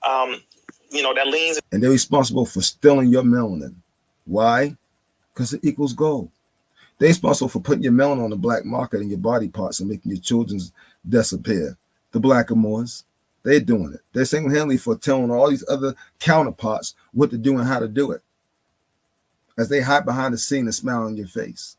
S6: That leans.
S1: And they're responsible for stealing your melanin. Why? Because it equals gold. They're responsible for putting your melanin on the black market in your body parts and making your children's disappear. The black Moors, they're doing it. They're single-handedly for telling all these other counterparts what to do and how to do it. As they hide behind the scene and smile on your face.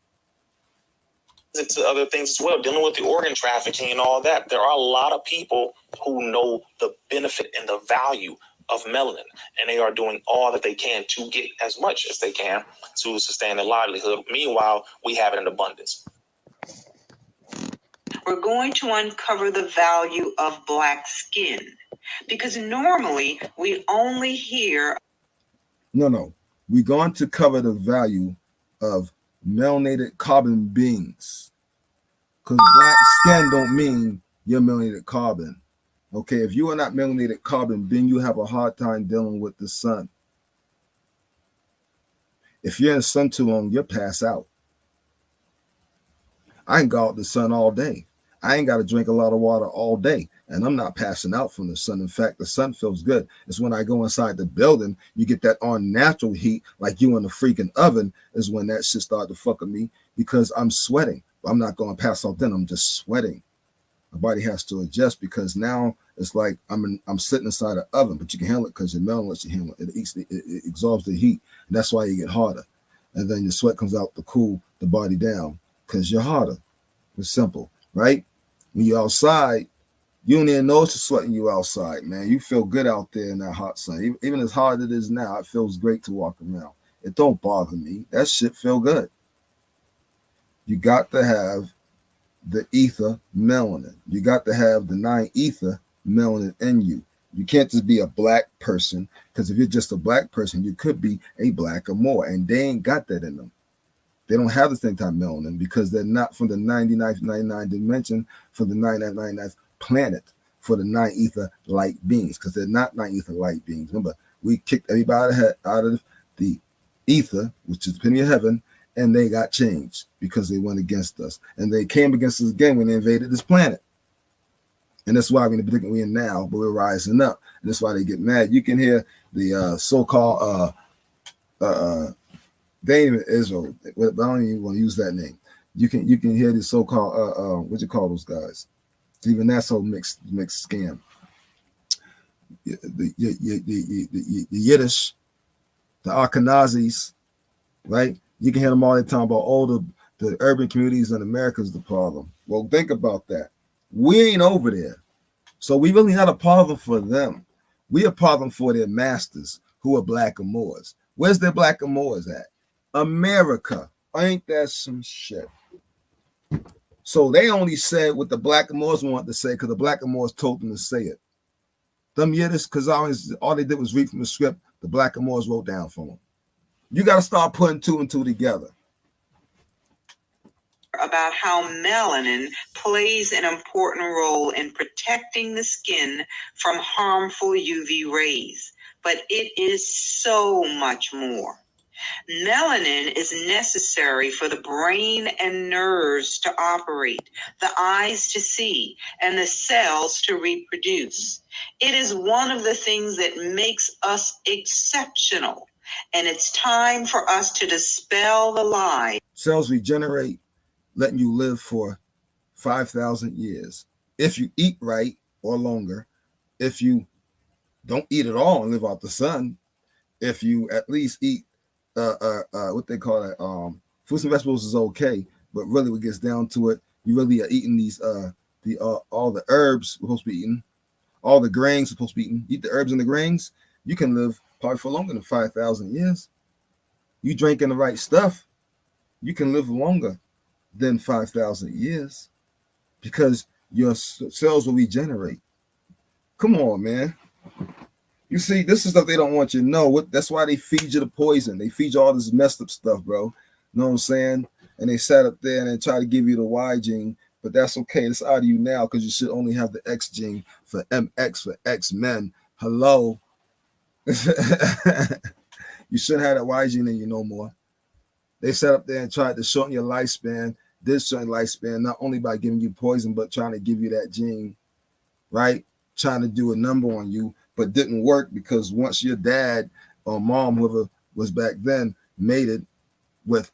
S6: Into other things as well, dealing with the organ trafficking and all that. There are a lot of people who know the benefit and the value of melanin, and they are doing all that they can to get as much as they can to sustain their livelihood. Meanwhile, we have it in abundance.
S7: We're going to uncover the value of black skin because normally we only hear.
S1: No. We're going to cover the value of melanated carbon beings, because black skin don't mean you're melanated carbon. Okay, if you are not melanated carbon being, you have a hard time dealing with the sun. If you're in the sun too long, you'll pass out. I can go out the sun all day. I ain't got to drink a lot of water all day, and I'm not passing out from the sun. In fact, the sun feels good. It's when I go inside the building, you get that unnatural heat, like you in the freaking oven, is when that shit started to fuck with me because I'm sweating. I'm not going to pass out then. I'm just sweating. My body has to adjust because now it's like I'm sitting inside an oven, but you can handle it because your melanin lets you handle it. It absorbs the heat, and that's why you get harder. And then your sweat comes out to cool the body down because you're harder. It's simple, right? When you're outside, you don't even notice the sweating you outside, man. You feel good out there in that hot sun. Even as hard as it is now, it feels great to walk around. It don't bother me. That shit feel good. You got to have the ether melanin. You got to have the 9 ether melanin in you. You can't just be a black person, because if you're just a black person, you could be a black or more, and they ain't got that in them. They don't have the same type of melanin because they're not from the 99th dimension, from the 99th planet for the 9 ether light beings, because they're not 9 ether light beings. Remember, we kicked everybody out of the ether, which is the penny of heaven, and they got changed because they went against us. And they came against us again when they invaded this planet. And that's why we're in the predicament we're in now, but we're rising up. And that's why they get mad. You can hear the so-called they ain't even Israel, but I don't even want to use that name. You can hear the so-called what you call those guys? Even that's whole mixed scam. The Yiddish, the Ashkenazis, right? You can hear them all the time about all the urban communities in America is the problem. Well, think about that. We ain't over there. So we really not a problem for them. We a problem for their masters who are black and Moors. Where's their black and Moors at? America. Ain't that some shit? So they only said what the black and Moors wanted to say because the black and Moors told them to say it. Them Yiddish, because all they did was read from the script. The black and Moors wrote down for them. You got to start putting 2 and 2 together.
S7: About how melanin plays an important role in protecting the skin from harmful UV rays, but it is so much more. Melanin is necessary for the brain and nerves to operate, the eyes to see, and the cells to reproduce. It is one of the things that makes us exceptional, and it's time for us to dispel the lie.
S1: Cells regenerate, letting you live for 5,000 years. If you eat right or longer, if you don't eat at all and live out the sun, if you at least eat what they call it, fruits and vegetables is okay, but really what gets down to it, you really are eating these all the herbs we're supposed to be eating, all the grains we're supposed to be eating. Eat the herbs and the grains, you can live probably for longer than 5,000 years. You drinking the right stuff, you can live longer than 5,000 years because your cells will regenerate. Come on, man. You see, this is stuff they don't want you to know. That's why they feed you the poison. They feed you all this messed up stuff, bro. You know what I'm saying? And they sat up there and they try to give you the Y gene, but that's okay. It's out of you now because you should only have the X gene for MX for X-Men. Hello. You shouldn't have that Y gene in you no more. They sat up there and tried to shorten your lifespan, did shorten lifespan, not only by giving you poison, but trying to give you that gene, right? Trying to do a number on you, but didn't work because once your dad or mom, whoever was back then, mated with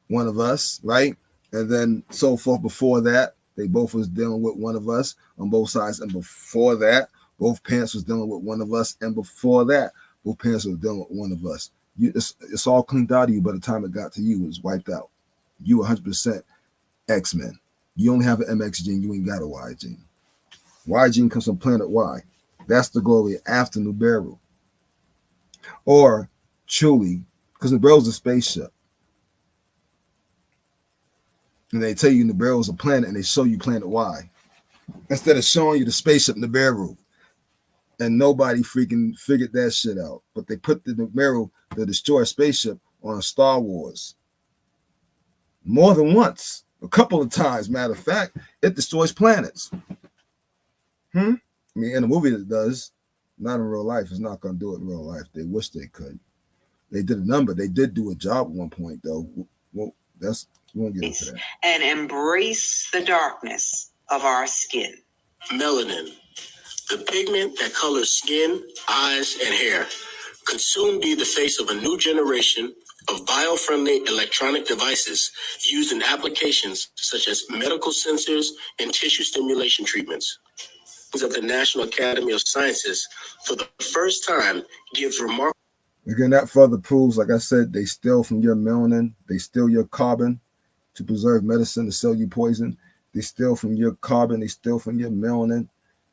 S1: one of us, right? And then so forth before that, they both was dealing with one of us on both sides. And before that, both parents was dealing with one of us. And before that, both parents were dealing with one of us. It's all cleaned out of you by the time it got to you. It was wiped out. You 100% X-Men. You only have an MX gene. You ain't got a Y gene. Y gene comes from planet Y. That's the glory after Nibiru. Or truly, because Nibiru is a spaceship. And they tell you Nibiru is a planet and they show you planet Y. Instead of showing you the spaceship Nibiru. And nobody freaking figured that shit out. But they put the Nibiru, the destroyer spaceship, on Star Wars. More than once. A couple of times, matter of fact, it destroys planets. I mean, in a movie it does, not in real life. It's not going to do it in real life. They wish they could. They did a number. They did do a job at one point, though. Well, that's We won't get into that.
S7: and embrace the darkness of our skin.
S8: Melanin, the pigment that colors skin, eyes, and hair, could soon be the face of a new generation of bio-friendly electronic devices used in applications such as medical sensors and tissue stimulation treatments. Of the National Academy of Sciences, for the first time, gives remarkable.
S1: Again, that further proves, like I said, they steal from your melanin, they steal your carbon to preserve medicine, to sell you poison. They steal from your carbon, they steal from your melanin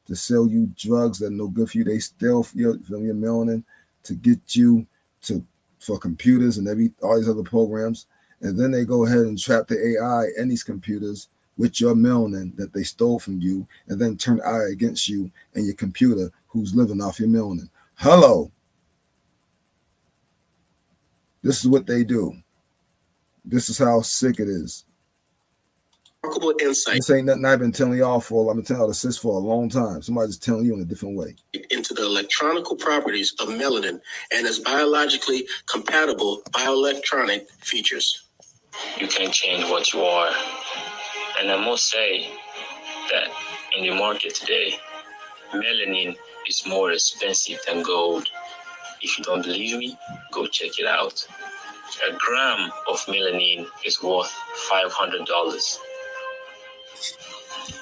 S1: to sell you drugs that are no good for you. They steal from your melanin to get you for computers and all these other programs. And then they go ahead and trap the AI in these computers with your melanin that they stole from you, and then turn AI against you and your computer who's living off your melanin. Hello. This is what they do. This is how sick it is.
S8: Remarkable insight.
S1: This ain't nothing I've been telling y'all for. I've been telling this for a long time. Somebody's telling you in a different way.
S8: Into the electronical properties of melanin and its biologically compatible bioelectronic features.
S9: You can change what you are. And I must say that in the market today, melanin is more expensive than gold. If you don't believe me, go check it out. A gram of melanin is worth $500,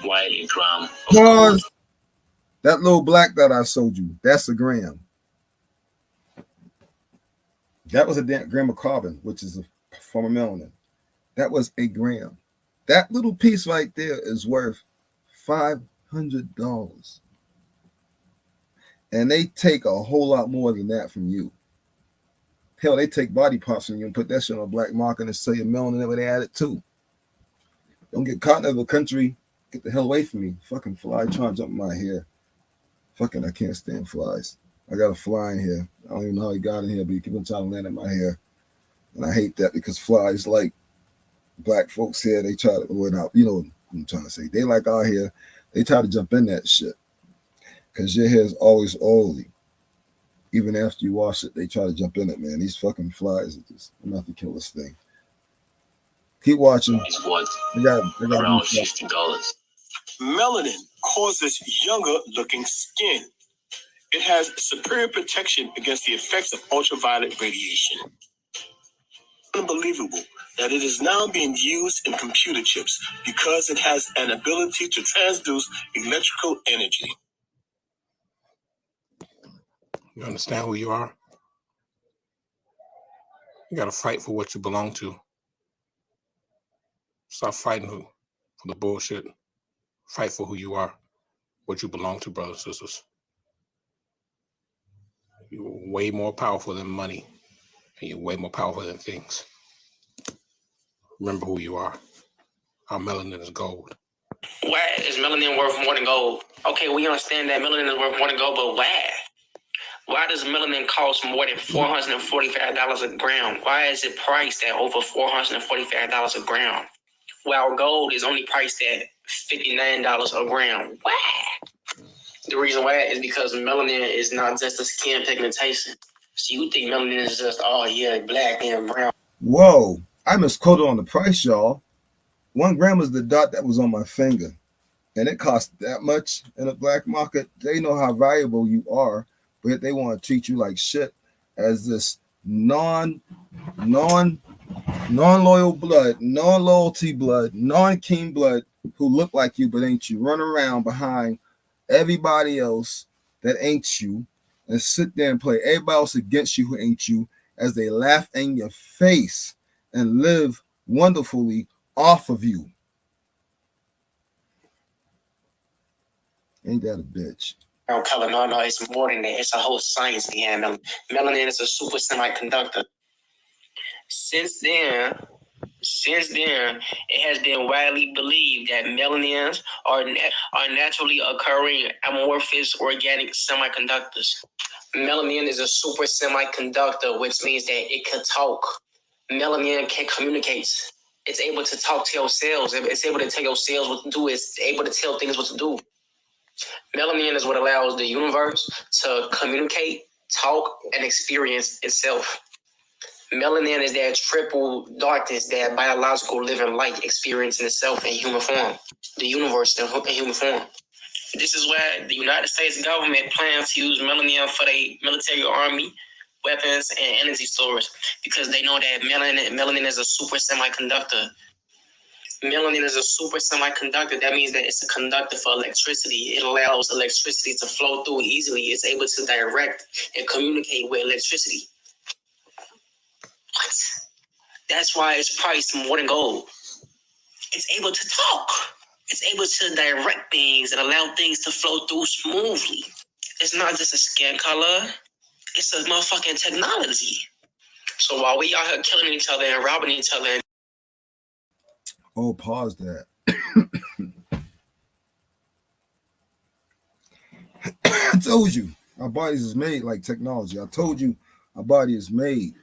S9: while a gram of gold.
S1: That little black that I showed you, that's a gram. That was a gram of carbon, which is a form of melanin. That was a gram. That little piece right there is worth $500. And they take a whole lot more than that from you. Hell, they take body parts from you and put that shit on a black market and sell your melanin that way they add it too. Don't get caught in the country. Get the hell away from me. Fucking fly trying to jump in my hair. Fucking, I can't stand flies. I got a fly in here. I don't even know how he got in here, but he keep on trying to land in my hair. And I hate that because flies like black folks here, they try to, well, now, you know what I'm trying to say. They like our hair. They try to jump in that shit. Because your hair is always oily. Even after you wash it, they try to jump in it, man. These fucking flies are just enough to kill this thing. Keep watching.
S9: It's what?
S1: They got
S9: around $50.
S8: Melanin causes younger looking skin. It has superior protection against the effects of ultraviolet radiation. Unbelievable that it is now being used in computer chips because it has an ability to transduce electrical energy.
S4: You understand who you are? You gotta fight for what you belong to. Stop fighting for the bullshit. Fight for who you are, what you belong to, brothers and sisters. You're way more powerful than money, and you're way more powerful than things. Remember who you are. Our melanin is gold.
S5: Why is melanin worth more than gold? Okay, we understand that melanin is worth more than gold, but why? Why does melanin cost more than $445 a gram? Why is it priced at over $445 a gram? While gold is only priced at $59 a gram. Why? The reason why is because melanin is not just a skin pigmentation. So you think melanin is just, oh yeah, black and brown.
S1: Whoa, I misquoted on the price, y'all. 1 gram was the dot that was on my finger. And it cost that much in the black market. They know how valuable you are, but they want to treat you like shit as this non-loyal blood, non-loyalty blood, non-king blood who look like you but ain't you. Run around behind everybody else that ain't you and sit there and play everybody else against you who ain't you as they laugh in your face and live wonderfully off of you. Ain't that a bitch?
S5: Color, no, it's more than that. It's a whole science behind melanin. Melanin is a super semiconductor. Since then, it has been widely believed that melanins are naturally occurring amorphous organic semiconductors. Melanin is a super semiconductor, which means that it can talk. Melanin can communicate. It's able to talk to your cells. It's able to tell your cells what to do. It's able to tell things what to do. Melanin is what allows the universe to communicate, talk, and experience itself.
S9: Melanin is that triple darkness, that biological living light experiencing itself in human form, the universe in human form. This is where the United States government plans to use melanin for their military, army, weapons, and energy storage, because they know that melanin is a super semiconductor. Melanin is a super semiconductor. That means that it's a conductor for electricity. It allows electricity to flow through easily. It's able to direct and communicate with electricity. What? That's why it's priced more than gold. It's able to talk. It's able to direct things and allow things to flow through smoothly. It's not just a skin color. It's a motherfucking technology. So while we out here killing each other and robbing each other.
S1: Oh, pause that. I told you our bodies is made like technology. I told you our body is made.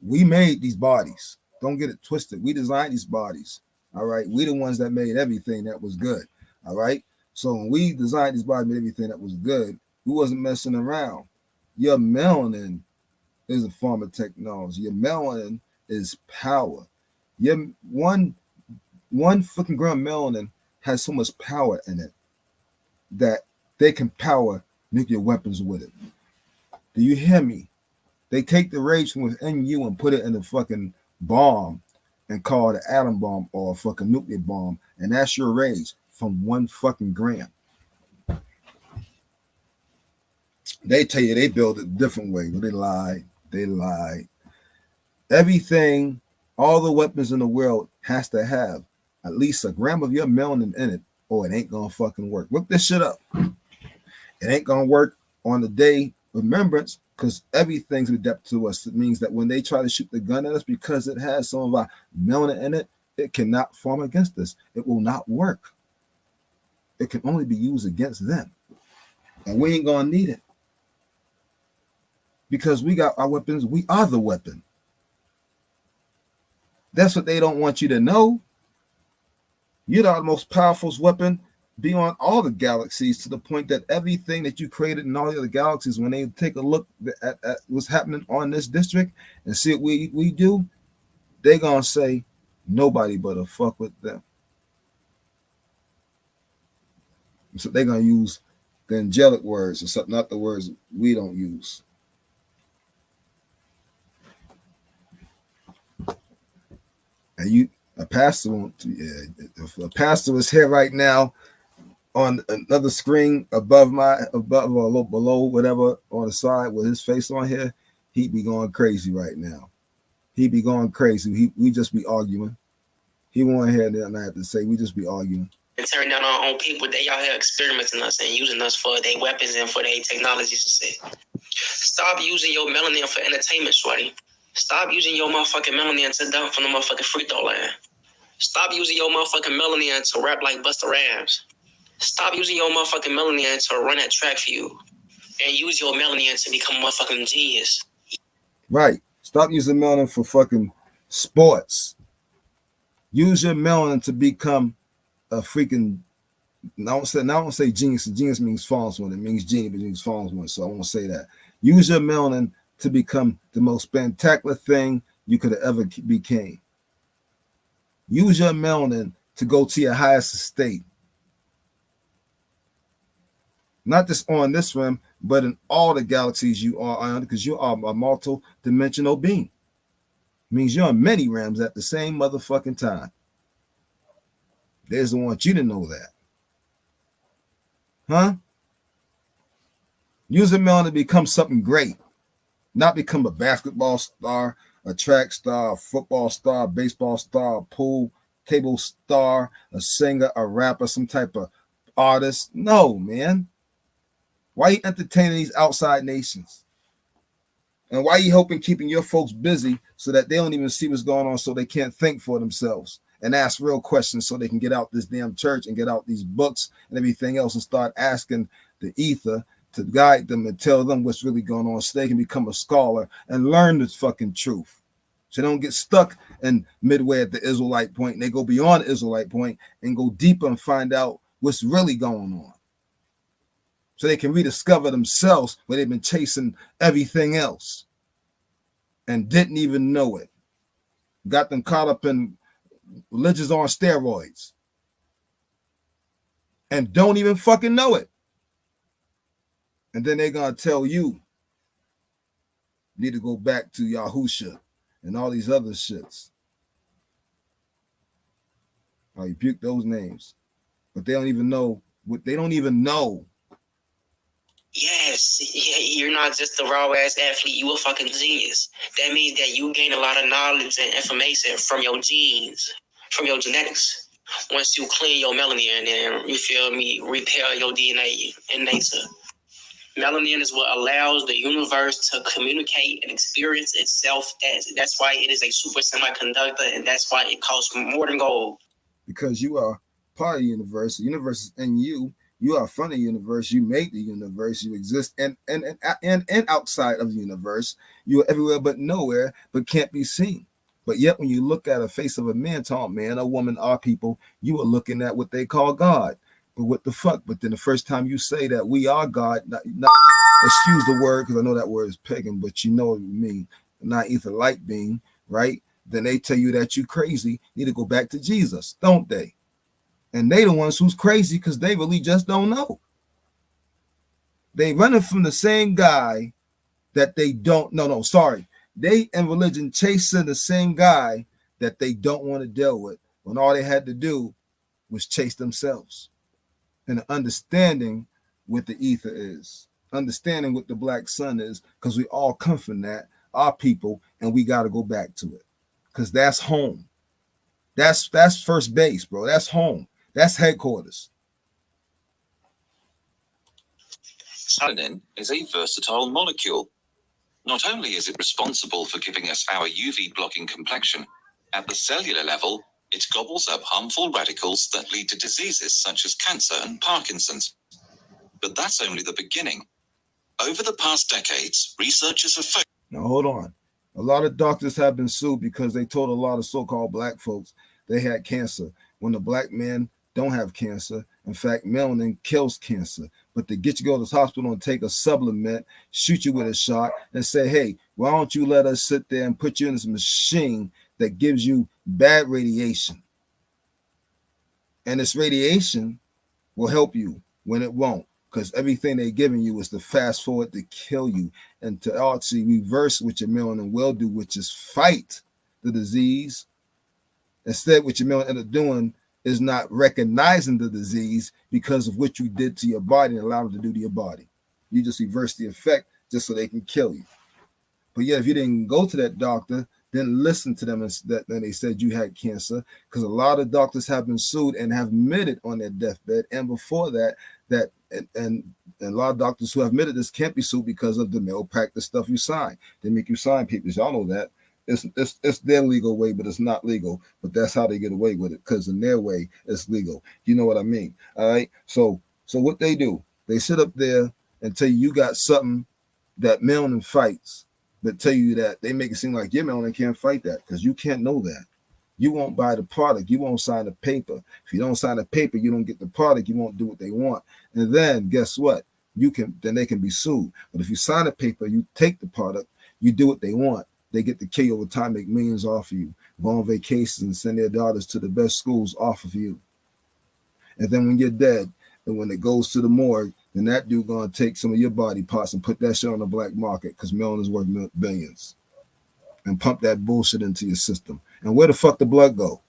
S1: We made these bodies. Don't get it twisted. We designed these bodies. All right. We the ones that made everything that was good. All right. So when we designed these bodies, made everything that was good, we wasn't messing around. Your melanin is a form of technology. Your melanin is power. Your one fucking gram of melanin has so much power in it that they can power nuclear weapons with it. Do you hear me? They take the rage from within you and put it in a fucking bomb and call it an atom bomb or a fucking nuclear bomb, and that's your rage from 1 fucking gram. They tell you they build it a different way, but they lie. They lie. Everything, all the weapons in the world has to have at least a gram of your melanin in it, or it ain't gonna fucking work. Look this shit up. It ain't gonna work on the day of remembrance, because everything's adapted to us. It means that when they try to shoot the gun at us, because it has some of our melanin in it, it cannot form against us. It will not work. It can only be used against them. And we ain't gonna need it. Because we got our weapons, we are the weapon. That's what they don't want you to know. You're the most powerful weapon beyond all the galaxies, to the point that everything that you created in all the other galaxies, when they take a look at what's happening on this district and see what we do, they're going to say nobody but a fuck with them. So they're going to use the angelic words or something, not the words we don't use. And a pastor is here right now on another screen above or a little below, whatever, on the side with his face on here. He'd be going crazy right now. He'd be going crazy. We just be arguing. He won't hear nothing I have to say. We just be arguing.
S9: And tearing down our own people. They out here experimenting us and using us for their weapons and for their technologies and shit. Stop using your melanin for entertainment, shorty. Stop using your motherfucking melanin to dump from the motherfucking free throw line. Stop using your motherfucking melanin to rap like Busta Rhymes. Stop using your motherfucking melanin to run that track for you. And use your melanin to become a motherfucking genius.
S1: Right. Stop using melanin for fucking sports. Use your melanin to become a freaking, I won't say genius. Genius means false one. It means genie, but it means false one. So I won't say that. Use your melanin to become the most spectacular thing you could have ever became. Use your melanin to go to your highest estate. Not just on this realm, but in all the galaxies you are on, because you are a multi-dimensional being. It means you're in many realms at the same motherfucking time. They just don't want you to know that. Huh? Use your melanin to become something great. Not become a basketball star, a track star, a football star, a baseball star, a pool table star, a singer, a rapper, some type of artist. No, man. Why are you entertaining these outside nations? And why are you helping keeping your folks busy so that they don't even see what's going on, so they can't think for themselves and ask real questions, so they can get out this damn church and get out these books and everything else and start asking the ether to guide them and tell them what's really going on, so they can become a scholar and learn this fucking truth. So they don't get stuck in midway at the Israelite point, and they go beyond the Israelite point and go deeper and find out what's really going on. So they can rediscover themselves where they've been chasing everything else. and didn't even know it. Got them caught up in religions on steroids and don't even fucking know it. And then they're going to tell you need to go back to Yahusha and all these other shits. I rebuke those names. But they don't even know what they don't even know.
S10: Yes, you're not just a raw ass athlete, you a fucking genius. That means that you gain a lot of knowledge and information from your genes, from your genetics. Once you clean your melanin and then, you feel me, repair your DNA in nature. Melanin is what allows the universe to communicate and experience itself as. That's why it is a super semiconductor, and that's why it costs more than gold.
S1: Because you are part of the universe. The universe is in you. You are from the universe. You make the universe. You exist and outside of the universe. You are everywhere but nowhere, but can't be seen. But yet, when you look at a face of a man, tall man, a woman, our people, you are looking at what they call God. But what the fuck? But then the first time you say that we are God, not excuse the word because I know that word is pagan, but you know what I mean, not ether light being, right? Then they tell you that you crazy, need to go back to Jesus, don't they? And they the ones who's crazy because they really just don't know. They running from the same guy that they don't, they in religion chasing the same guy that they don't want to deal with when all they had to do was chase themselves. And understanding what the ether is, understanding what the black sun is, because we all come from that, our people, and we got to go back to it. Because that's home. That's first base, bro. That's home. That's headquarters.
S11: Melanin is a versatile molecule. Not only is it responsible for giving us our UV blocking complexion, at the cellular level, it gobbles up harmful radicals that lead to diseases such as cancer and Parkinson's. But that's only the beginning. Over the past decades, researchers have found...
S1: Now, hold on. A lot of doctors have been sued because they told a lot of so-called black folks they had cancer when the black men don't have cancer. In fact, melanin kills cancer. But they get you to go to the hospital and take a supplement, shoot you with a shot, and say, hey, why don't you let us sit there and put you in this machine that gives you bad radiation? And this radiation will help you when it won't, because everything they're giving you is to fast forward to kill you and to actually reverse what your melanin will do, which is fight the disease. Instead, what your melanin end up doing is not recognizing the disease because of what you did to your body and allowed it to do to your body. You just reverse the effect just so they can kill you. But yeah, if you didn't go to that doctor, then listen to them and they said you had cancer, because a lot of doctors have been sued and have admitted on their deathbed. And before that, and a lot of doctors who have admitted this can't be sued because of the malpractice stuff you sign. They make you sign papers. Y'all know that. It's their legal way, but it's not legal. But that's how they get away with it, because in their way, it's legal. You know what I mean? All right. So what they do, they sit up there and tell you got something that melanin fights, but tell you that they make it seem like your melanin can't fight that, because you can't know that. You won't buy the product. You won't sign the paper. If you don't sign the paper, you don't get the product. You won't do what they want. And then guess what? Then they can be sued. But if you sign the paper, you take the product, you do what they want. They get to kill you over time, make millions off of you, go on vacations and send their daughters to the best schools off of you. And then when you're dead, and when it goes to the morgue, then that dude gonna take some of your body parts and put that shit on the black market, because melanin is worth billions, and pump that bullshit into your system. And where the fuck the blood go?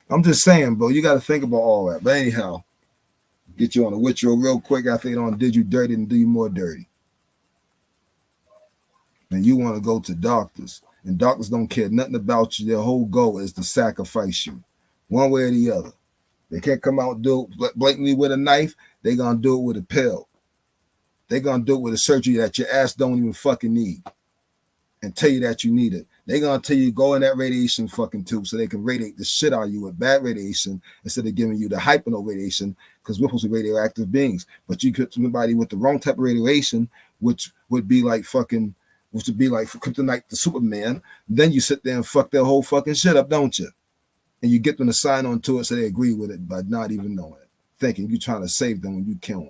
S1: I'm just saying, bro, you got to think about all that. But anyhow, get you on a ritual real quick. I think it did you dirty and do you more dirty. And you want to go to doctors, and doctors don't care nothing about you. Their whole goal is to sacrifice you one way or the other. They can't come out and do it blatantly with a knife. They're going to do it with a pill. They're going to do it with a surgery that your ass don't even fucking need, and tell you that you need it. They're going to tell you go in that radiation fucking tube so they can radiate the shit out of you with bad radiation instead of giving you the hypno radiation, because we're supposed to be radioactive beings. But you put somebody with the wrong type of radiation, which would be like kryptonite to Superman, then you sit there and fuck their whole fucking shit up, don't you? And you get them to sign on to it so they agree with it by not even knowing it, thinking you're trying to save them when you kill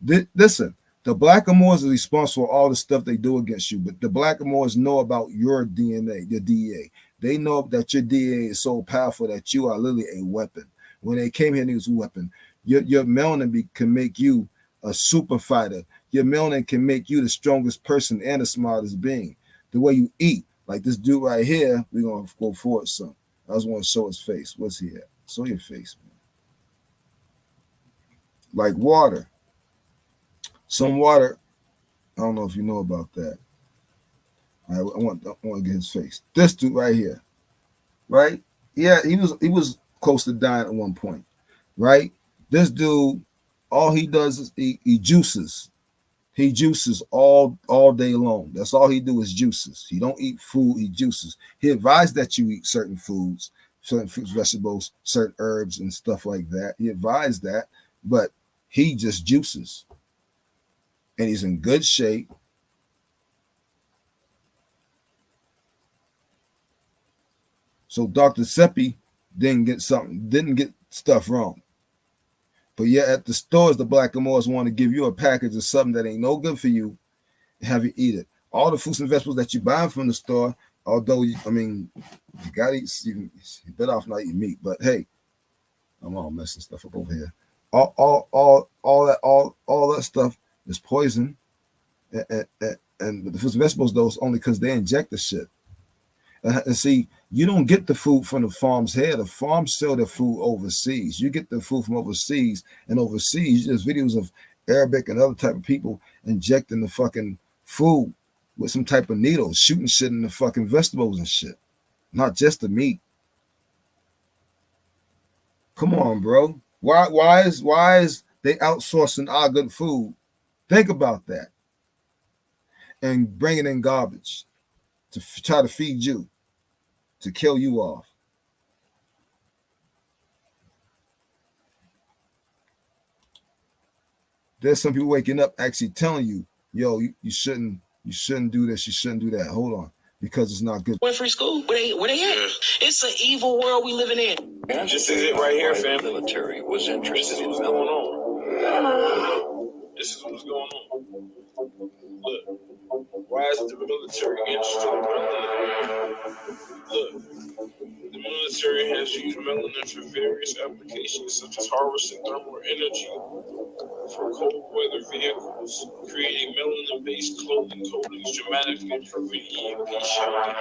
S1: them. Listen, The Blackamoors are responsible for all the stuff they do against you, but the Blackamoors know about your DNA, your DA. They know that your DA is so powerful that you are literally a weapon. When they came here, it was a weapon. Your melanin can make you a super fighter. Your melanin can make you the strongest person and the smartest being. The way you eat, like this dude right here, we're going to go forward some. I just want to show his face. What's he at? Show your face, man. Like water. Some water, I don't know if you know about that. I want to get his face. This dude right here, right? Yeah, he was close to dying at one point, right? This dude, all he does is he juices. He juices all day long. That's all he do is juices. He don't eat food, he juices. He advised that you eat certain foods, certain fruits, vegetables, certain herbs and stuff like that. He advised that, but he just juices. And he's in good shape. So Dr. Seppi didn't get stuff wrong. But yet at the stores, the Blackamoors want to give you a package of something that ain't no good for you and have you eat it. All the fruits and vegetables that you buy from the store, although you gotta eat, you better off not eating meat. But hey, I'm all messing stuff up over here. All that stuff is poison. And the fruits and vegetables, those only because they inject the shit. And see, you don't get the food from the farms here. The farms sell their food overseas. You get the food from overseas, and overseas, there's videos of Arabic and other type of people injecting the fucking food with some type of needles, shooting shit in the fucking vegetables and shit, not just the meat. Come on, bro. Why is they outsourcing our good food? Think about that, and bringing in garbage to try to feed you, to kill you off. There's some people waking up actually telling you, yo, you shouldn't do this, you shouldn't do that. Hold on, because it's not good.
S10: Went free school? Where they at? It's an evil world we living in.
S6: This is it right here, fam.
S9: The military was interested in
S6: What's going on? This is what's going on. Look. Why is the military interested in melanin? Look, the military has used melanin for various applications such as harvesting thermal energy for cold weather vehicles, creating melanin-based clothing coatings, dramatically improving EMP shielding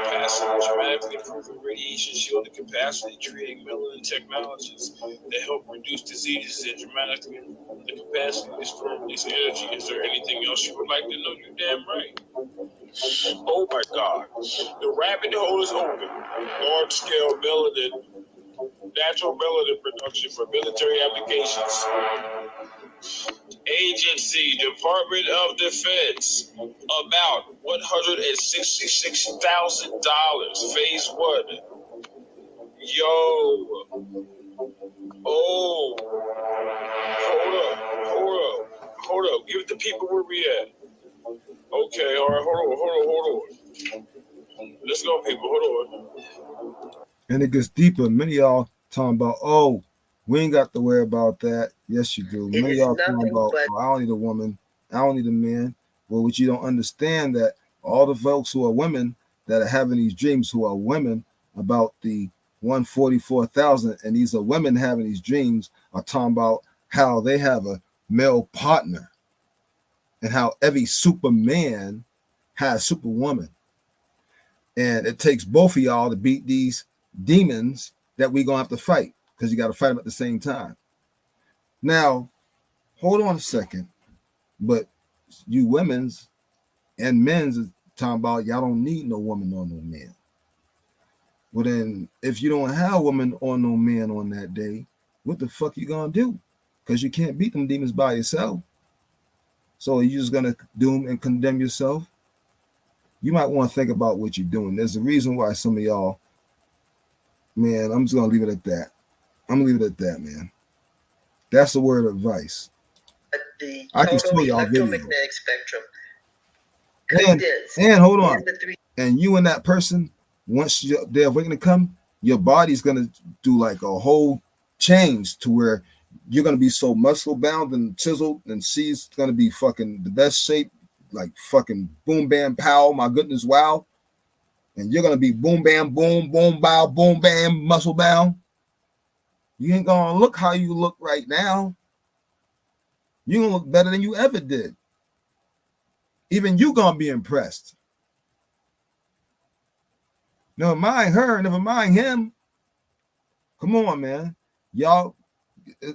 S6: capacity, dramatically improving radiation shielding capacity, creating melanin technologies that help reduce diseases and dramatically improve the capacity to store this energy. Is there anything else you would like to know? You damn right. Oh my God. The rabbit hole is open. Large-scale melanin, natural melanin production for military applications. Agency, Department of Defense, about $166,000. Phase 1. Yo. Oh. Hold up. Give the people where we at. Okay, all right, hold on. Let's go, people, hold on.
S1: And it gets deeper. Many of y'all talking about, oh, we ain't got to worry about that. Yes, you do. Many of y'all talking about, oh, I don't need a woman. I don't need a man. Well, what you don't understand that all the folks who are women that are having these dreams who are women about the 144,000, and these are women having these dreams, are talking about how they have a male partner and how every Superman has Superwoman. And it takes both of y'all to beat these demons that we're going to have to fight, because you got to fight them at the same time. Now, hold on a second. But you women's and men's is talking about y'all don't need no woman or no man. Well, then, if you don't have a woman or no man on that day, what the fuck you going to do? Because you can't beat them demons by yourself. So are you just going to doom and condemn yourself? You might want to think about what you're doing. There's a reason why some of y'all, man, I'm just going to leave it at that. I'm going to leave it at that, man. That's a word of advice.
S12: The
S1: I can show y'all video.
S12: electromagnetic spectrum.
S1: And hold on. And you and that person, once they're waiting to come, your body's going to do like a whole change to where you're gonna be so muscle bound and chiseled, and she's gonna be fucking the best shape, like fucking boom bam pow. My goodness, wow. And you're gonna be boom bam boom boom bow boom bam muscle bound. You ain't gonna look how you look right now. You're gonna look better than you ever did. Even you gonna be impressed. Never mind her, never mind him. Come on, man. Y'all,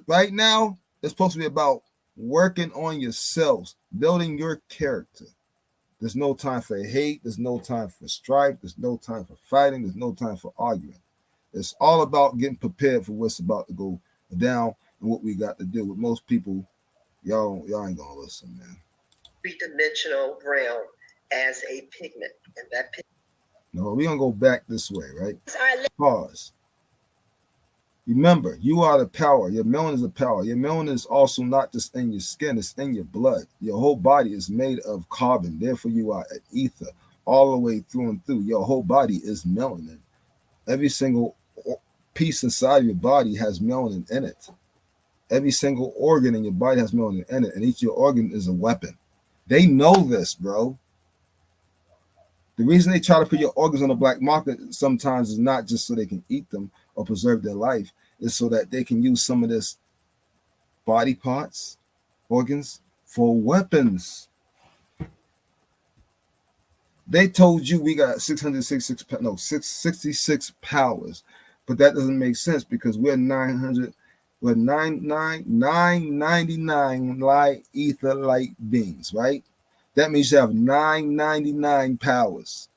S1: right now, it's supposed to be about working on yourselves, building your character. There's no time for hate. There's no time for strife. There's no time for fighting. There's no time for arguing. It's all about getting prepared for what's about to go down and what we got to do. With most people, y'all ain't gonna listen, man.
S12: Three-dimensional realm as a pigment, and that pigment.
S1: No, we're gonna go back this way, right? Pause. Remember, you are the power. Your melanin is the power. Your melanin is also not just in your skin, it's in your blood. Your whole body is made of carbon. Therefore, you are an ether all the way through and through. Your whole body is melanin. Every single piece inside your body has melanin in it. Every single organ in your body has melanin in it, and each of your organ is a weapon. They know this, bro. The reason they try to put your organs on the black market sometimes is not just so they can eat them or preserve their life. It's so that they can use some of this body parts, organs, for weapons. They told you we got 666 powers, but that doesn't make sense because we're 999 light ether light beings, right? That means you have 999 powers.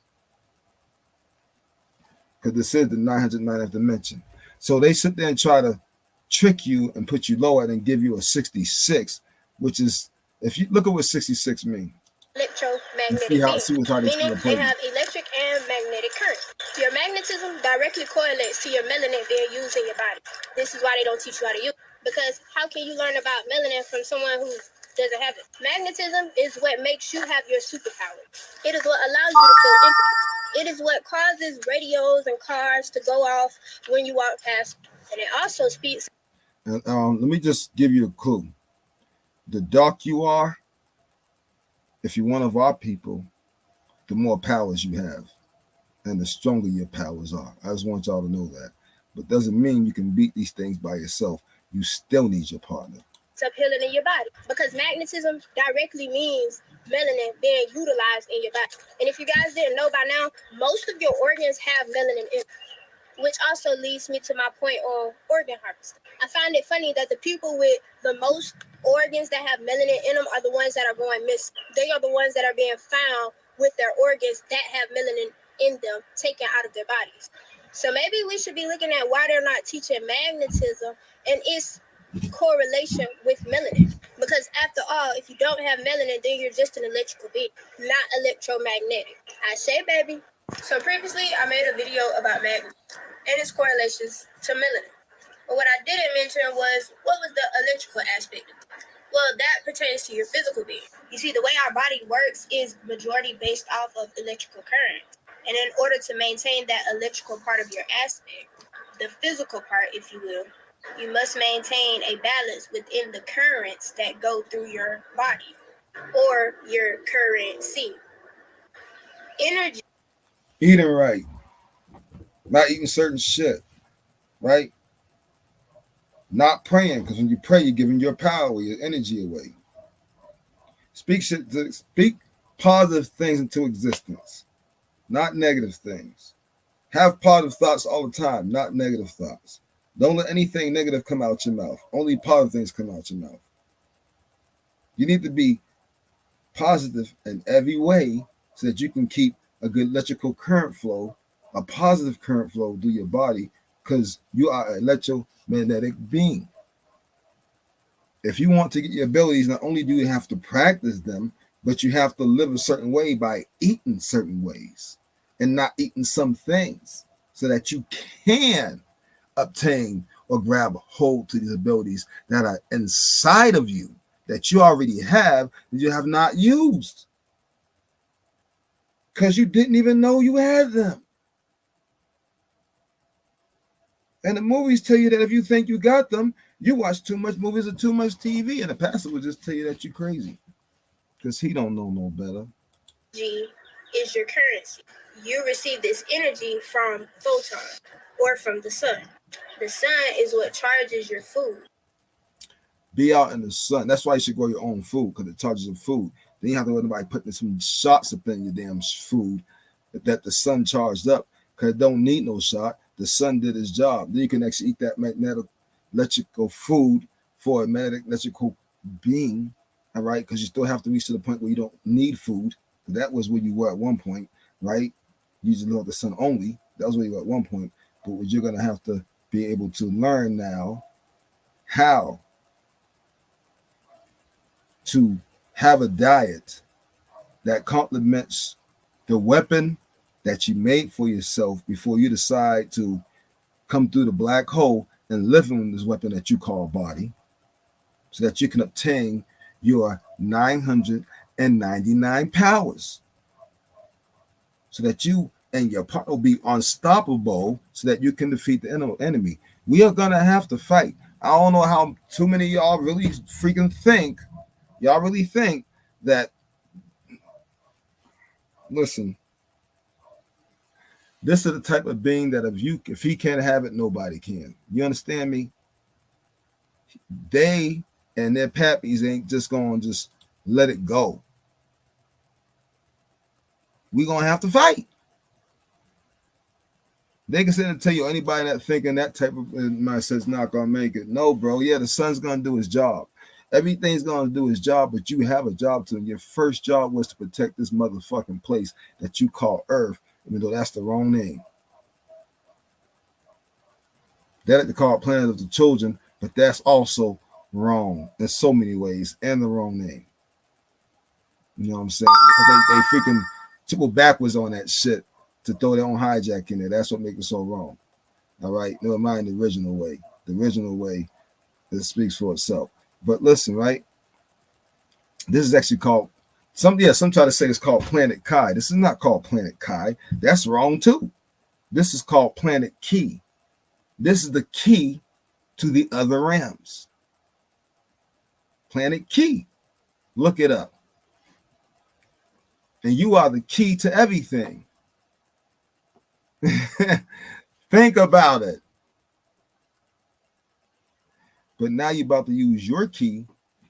S1: Because this is the 999th dimension. So they sit there and try to trick you and put you lower and give you a 66, which is, if you look at what 66 means.
S13: Electromagnetic field, meaning they have electric and magnetic current. Your magnetism directly correlates to your melanin being used in your body. This is why they don't teach you how to use it. Because how can you learn about melanin from someone who doesn't have it? Magnetism is what makes you have your superpower. It is what allows you to feel empathy. It is what causes radios and cars to go off when you walk past. And it also speaks.
S1: And let me just give you a clue. The dark you are, if you're one of our people, the more powers you have and the stronger your powers are. I just want y'all to know that. But doesn't mean you can beat these things by yourself. You still need your partner.
S13: It's up healing in your body because magnetism directly means melanin being utilized in your body. And if you guys didn't know by now, most of your organs have melanin in it, which also leads me to my point on organ harvesting. I find it funny that the people with the most organs that have melanin in them are the ones that are going missing. They are the ones that are being found with their organs that have melanin in them taken out of their bodies. So maybe we should be looking at why they're not teaching magnetism and its correlation with melanin. Because after all, if you don't have melanin, then you're just an electrical being, not electromagnetic. I say, baby. So previously, I made a video about magnetism and its correlations to melanin. But what I didn't mention was, what was the electrical aspect of it? Well, that pertains to your physical being. You see, the way our body works is majority based off of electrical current. And in order to maintain that electrical part of your aspect, the physical part, if you will, you must maintain a balance within the currents that go through your body or your currency. Energy.
S1: Eating right. Not eating certain shit, right? Not praying, because when you pray, you're giving your power, your energy away. Speak positive things into existence, not negative things. Have positive thoughts all the time, not negative thoughts. Don't let anything negative come out your mouth. Only positive things come out your mouth. You need to be positive in every way so that you can keep a good electrical current flow, a positive current flow through your body, because you are an electromagnetic being. If you want to get your abilities, not only do you have to practice them, but you have to live a certain way by eating certain ways and not eating some things so that you can obtain or grab hold to these abilities that are inside of you that you already have that you have not used because you didn't even know you had them. And the movies tell you that if you think you got them, you watch too much movies or too much TV, and the pastor will just tell you that you're crazy because he don't know no better.
S13: Energy is your currency. You receive this energy from photon or from the sun. The sun is what charges your food.
S1: Be out in the sun. That's why you should grow your own food, because it charges your food. Then you have to let nobody putting some shots up in your damn food that the sun charged up, because it don't need no shot. The sun did its job. Then you can actually eat that magnetic electrical food for a magnetic electrical being, all right? Because you still have to reach to the point where you don't need food. That was where you were at one point, right? You just love the sun only. That was where you were at one point. But what you're going to have to be able to learn now how to have a diet that complements the weapon that you made for yourself before you decide to come through the black hole and live in this weapon that you call body, so that you can obtain your 999 powers, so that you and your partner will be unstoppable, so that you can defeat the enemy. We are going to have to fight. I don't know how too many of y'all really freaking think. Y'all really think that, listen, this is the type of being that if he can't have it, nobody can. You understand me? They and their pappies ain't just going to just let it go. We're going to have to fight. They can sit and tell you, anybody that thinking that type of mindset is not going to make it. No, bro. Yeah, the sun's going to do his job. Everything's going to do his job, but you have a job to. And your first job was to protect this motherfucking place that you call Earth, even though that's the wrong name. They like to call it Planet of the Children, but that's also wrong in so many ways, and the wrong name. You know what I'm saying? Because they freaking triple backwards on that shit to throw their own hijack in there. That's what makes it so wrong. All right? Never mind the original way. The original way, it speaks for itself. But listen, right? This is actually called, some try to say it's called Planet Chi. This is not called Planet Chi. That's wrong too. This is called Planet Key. This is the key to the other realms. Planet Key. Look it up. And you are the key to everything. Think about it. But now you're about to use your key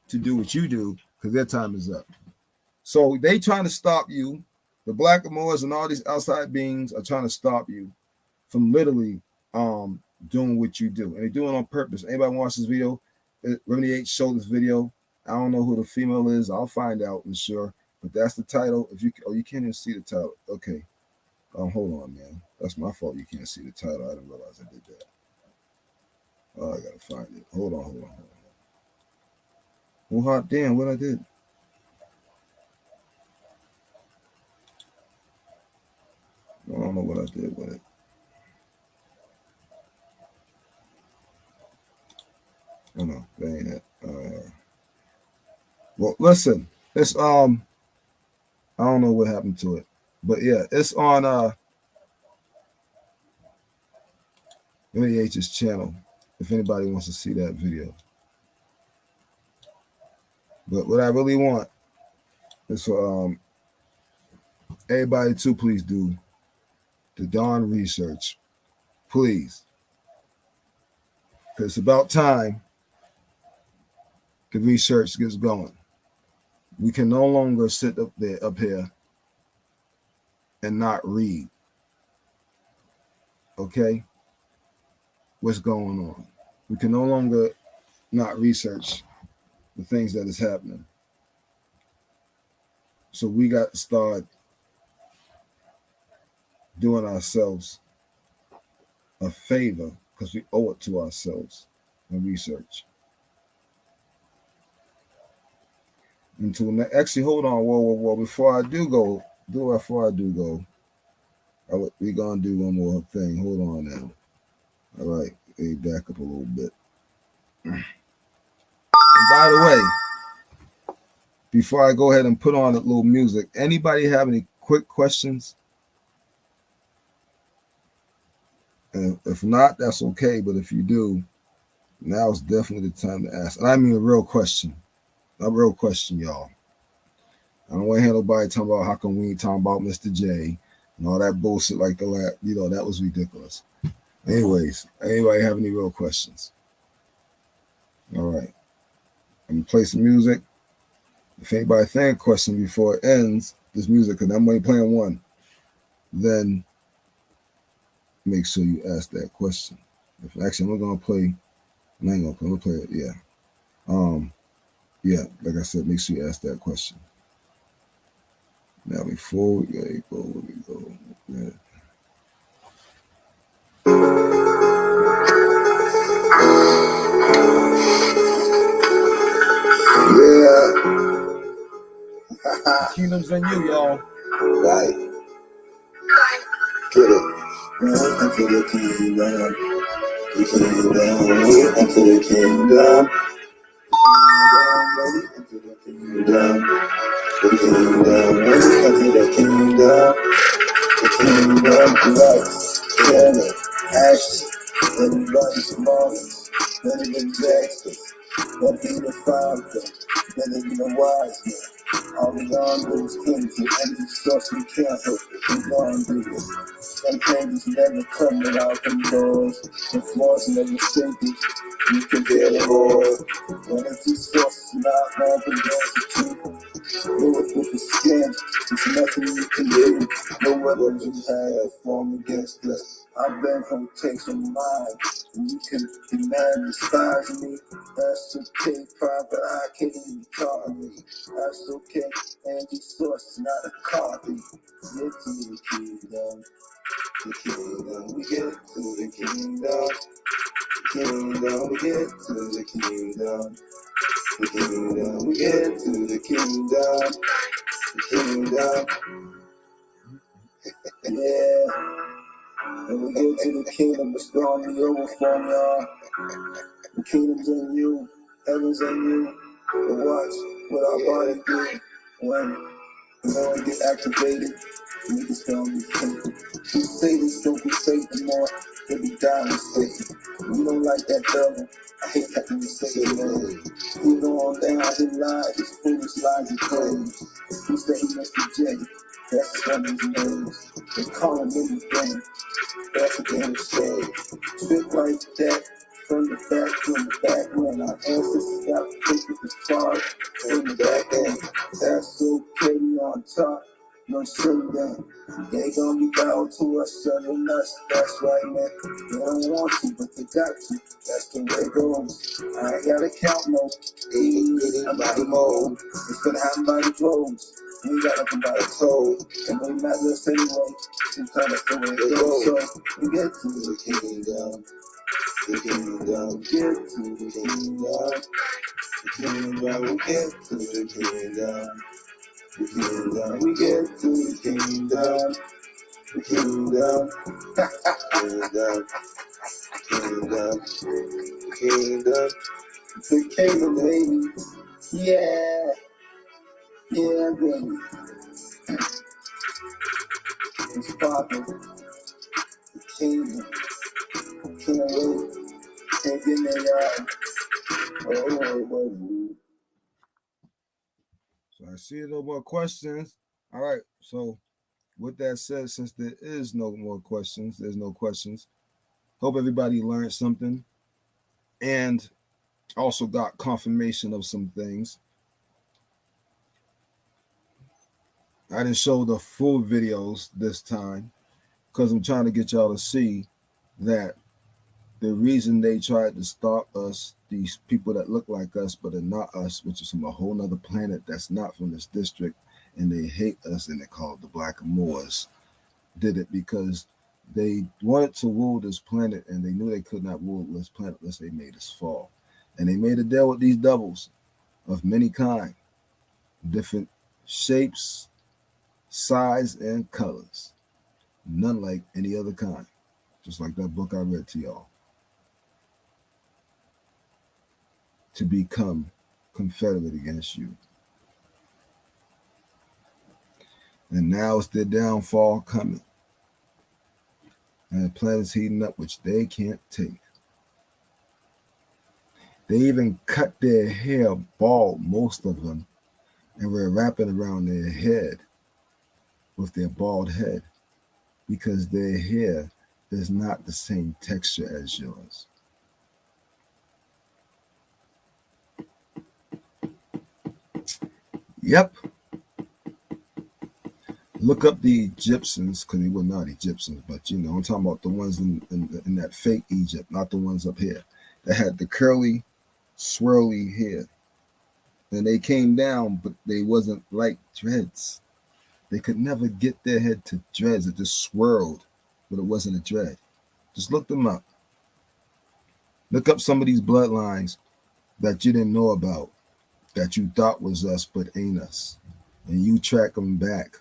S1: to do what you do, because their time is up. So they trying to stop you. The Blackamoors and all these outside beings are trying to stop you from literally doing what you do. And they're doing it on purpose. Anybody watch this video? Remedy H showed this video. I don't know who the female is. I'll find out, I'm sure. But that's the title. If you can't even see the title. Okay. Hold on, man. That's my fault. You can't see the title. I didn't realize I did that. Oh, I gotta find it. Hold on. Oh, hot damn, what I did. I don't know what I did with it. Oh no, that ain't it. Well, listen, it's I don't know what happened to it, but yeah, it's on Remedy H's channel. If anybody wants to see that video. But what I really want is for everybody to please do the darn research. Please. Because it's about time the research gets going. We can no longer sit up here and not read. Okay? What's going on? We can no longer not research the things that is happening. So we got to start doing ourselves a favor, because we owe it to ourselves and research. Actually, hold on, whoa. Before I do go, we're gonna do one more thing. Hold on now. All right, let me back up a little bit. And by the way, before I go ahead and put on a little music, anybody have any quick questions? And if not, that's okay. But if you do, now is definitely the time to ask. And I mean a real question. A real question, y'all. I don't want to hear nobody talking about how come we ain't talking about Mr. J and all that bullshit like the last, that was ridiculous. Anyways, anybody have any real questions? All right. I'm going to play some music. If anybody think a question before it ends, this music, because I'm only playing one, then make sure you ask that question. If actually I'm going to play, I ain't going to play, I'm going to play it, yeah. Yeah, like I said, make sure you ask that question. Now before we go. Yeah. Kingdoms in you, y'all.
S3: Right. Get it. Welcome to the kingdom. The kingdom. Welcome to the kingdom. Welcome to the kingdom. The kingdom. Welcome to the kingdom. The kingdom. Life. Killer. Action. Everybody's moments. Better than Jackson. Don't be the father. Better than the wise man. All we gonna do is cleanse it, and the stuff we can't help it. We gonna do it. Some changes never come without them doors. The floors never shaking. You can bear the Lord. When it's these sources not open doors to keep. Do it with the skin. There's nothing you can do. No weapons you have form against us. I've been from taking mine. And you can demand despise me. That's okay, private. I can't even call me. That's okay. And these sources not a copy. Get to the kingdom. The kingdom. We get to the kingdom. The kingdom. We get to the kingdom. The kingdom. We get to the kingdom. The kingdom. Yeah. And we get to the kingdom, it's gonna be over for me, y'all. The kingdom's in you, heaven's in you. But watch what our body do when the Lord get activated. Niggas gonna be thinking. We say this, don't be safe anymore. They be dying with Satan. We don't like that devil. I hate having to say it, man. We go on down, he lied, his foolish lies and claims. He said he must be J. That's one of his names. They call him anything. That's what they say. Spit like that from the back when our ancestors got picked the start from the back end. That's okay, we on top. No shame then. They gonna be bound to us, serving us. That's right, man. They don't want to, but they got to. That's the way it goes. I ain't gotta count no. I'm by the mold. It's gonna happen by the clothes. We got nothing by the soul. And we not this anyway. Sometimes that's the way it goes. So we get to the kingdom. The kingdom. Get to the kingdom. The kingdom. We get to the kingdom. The kingdom, we get to the kingdom, the kingdom, kingdom, the kingdom, baby, yeah, baby, it's poppin', the kingdom, can't wait, can't get me out, oh.
S1: So I see no more questions. All right, so with that said, since there is no more questions, there's no questions. Hope everybody learned something and also got confirmation of some things. I didn't show the full videos this time because I'm trying to get y'all to see that the reason they tried to stop us, these people that look like us but are not us, which is from a whole nother planet that's not from this district, and they hate us and they call it the Black Moors, did it because they wanted to rule this planet and they knew they could not rule this planet unless they made us fall. And they made a deal with these devils of many kind, different shapes, size, and colors. None like any other kind. Just like that book I read to y'all. To become confederate against you. And now it's their downfall coming. And the planet's heating up, which they can't take. They even cut their hair bald, most of them, and were wrapping around their head with their bald head because their hair is not the same texture as yours. Yep. Look up the Egyptians, because they were not Egyptians, but you know, I'm talking about the ones in that fake Egypt, not the ones up here that had the curly, swirly hair. And they came down, but they wasn't like dreads. They could never get their head to dreads. It just swirled, but it wasn't a dread. Just look them up. Look up some of these bloodlines that you didn't know about, that you thought was us, but ain't us. And you track them back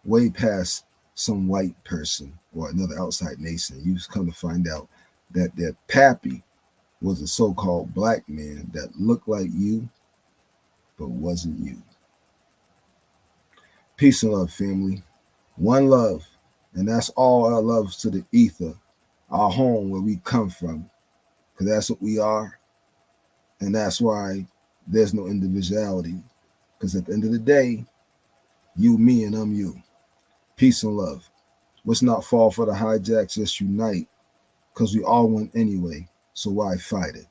S1: way past some white person or another outside nation. You come to find out that their pappy was a so-called black man that looked like you, but wasn't you. Peace and love, family. One love. And that's all our love to the ether, our home where we come from. Because that's what we are. And that's why there's no individuality. Because at the end of the day, you, me, and I'm you. Peace and love. Let's not fall for the hijacks. Just unite. Because we all win anyway. So why fight it?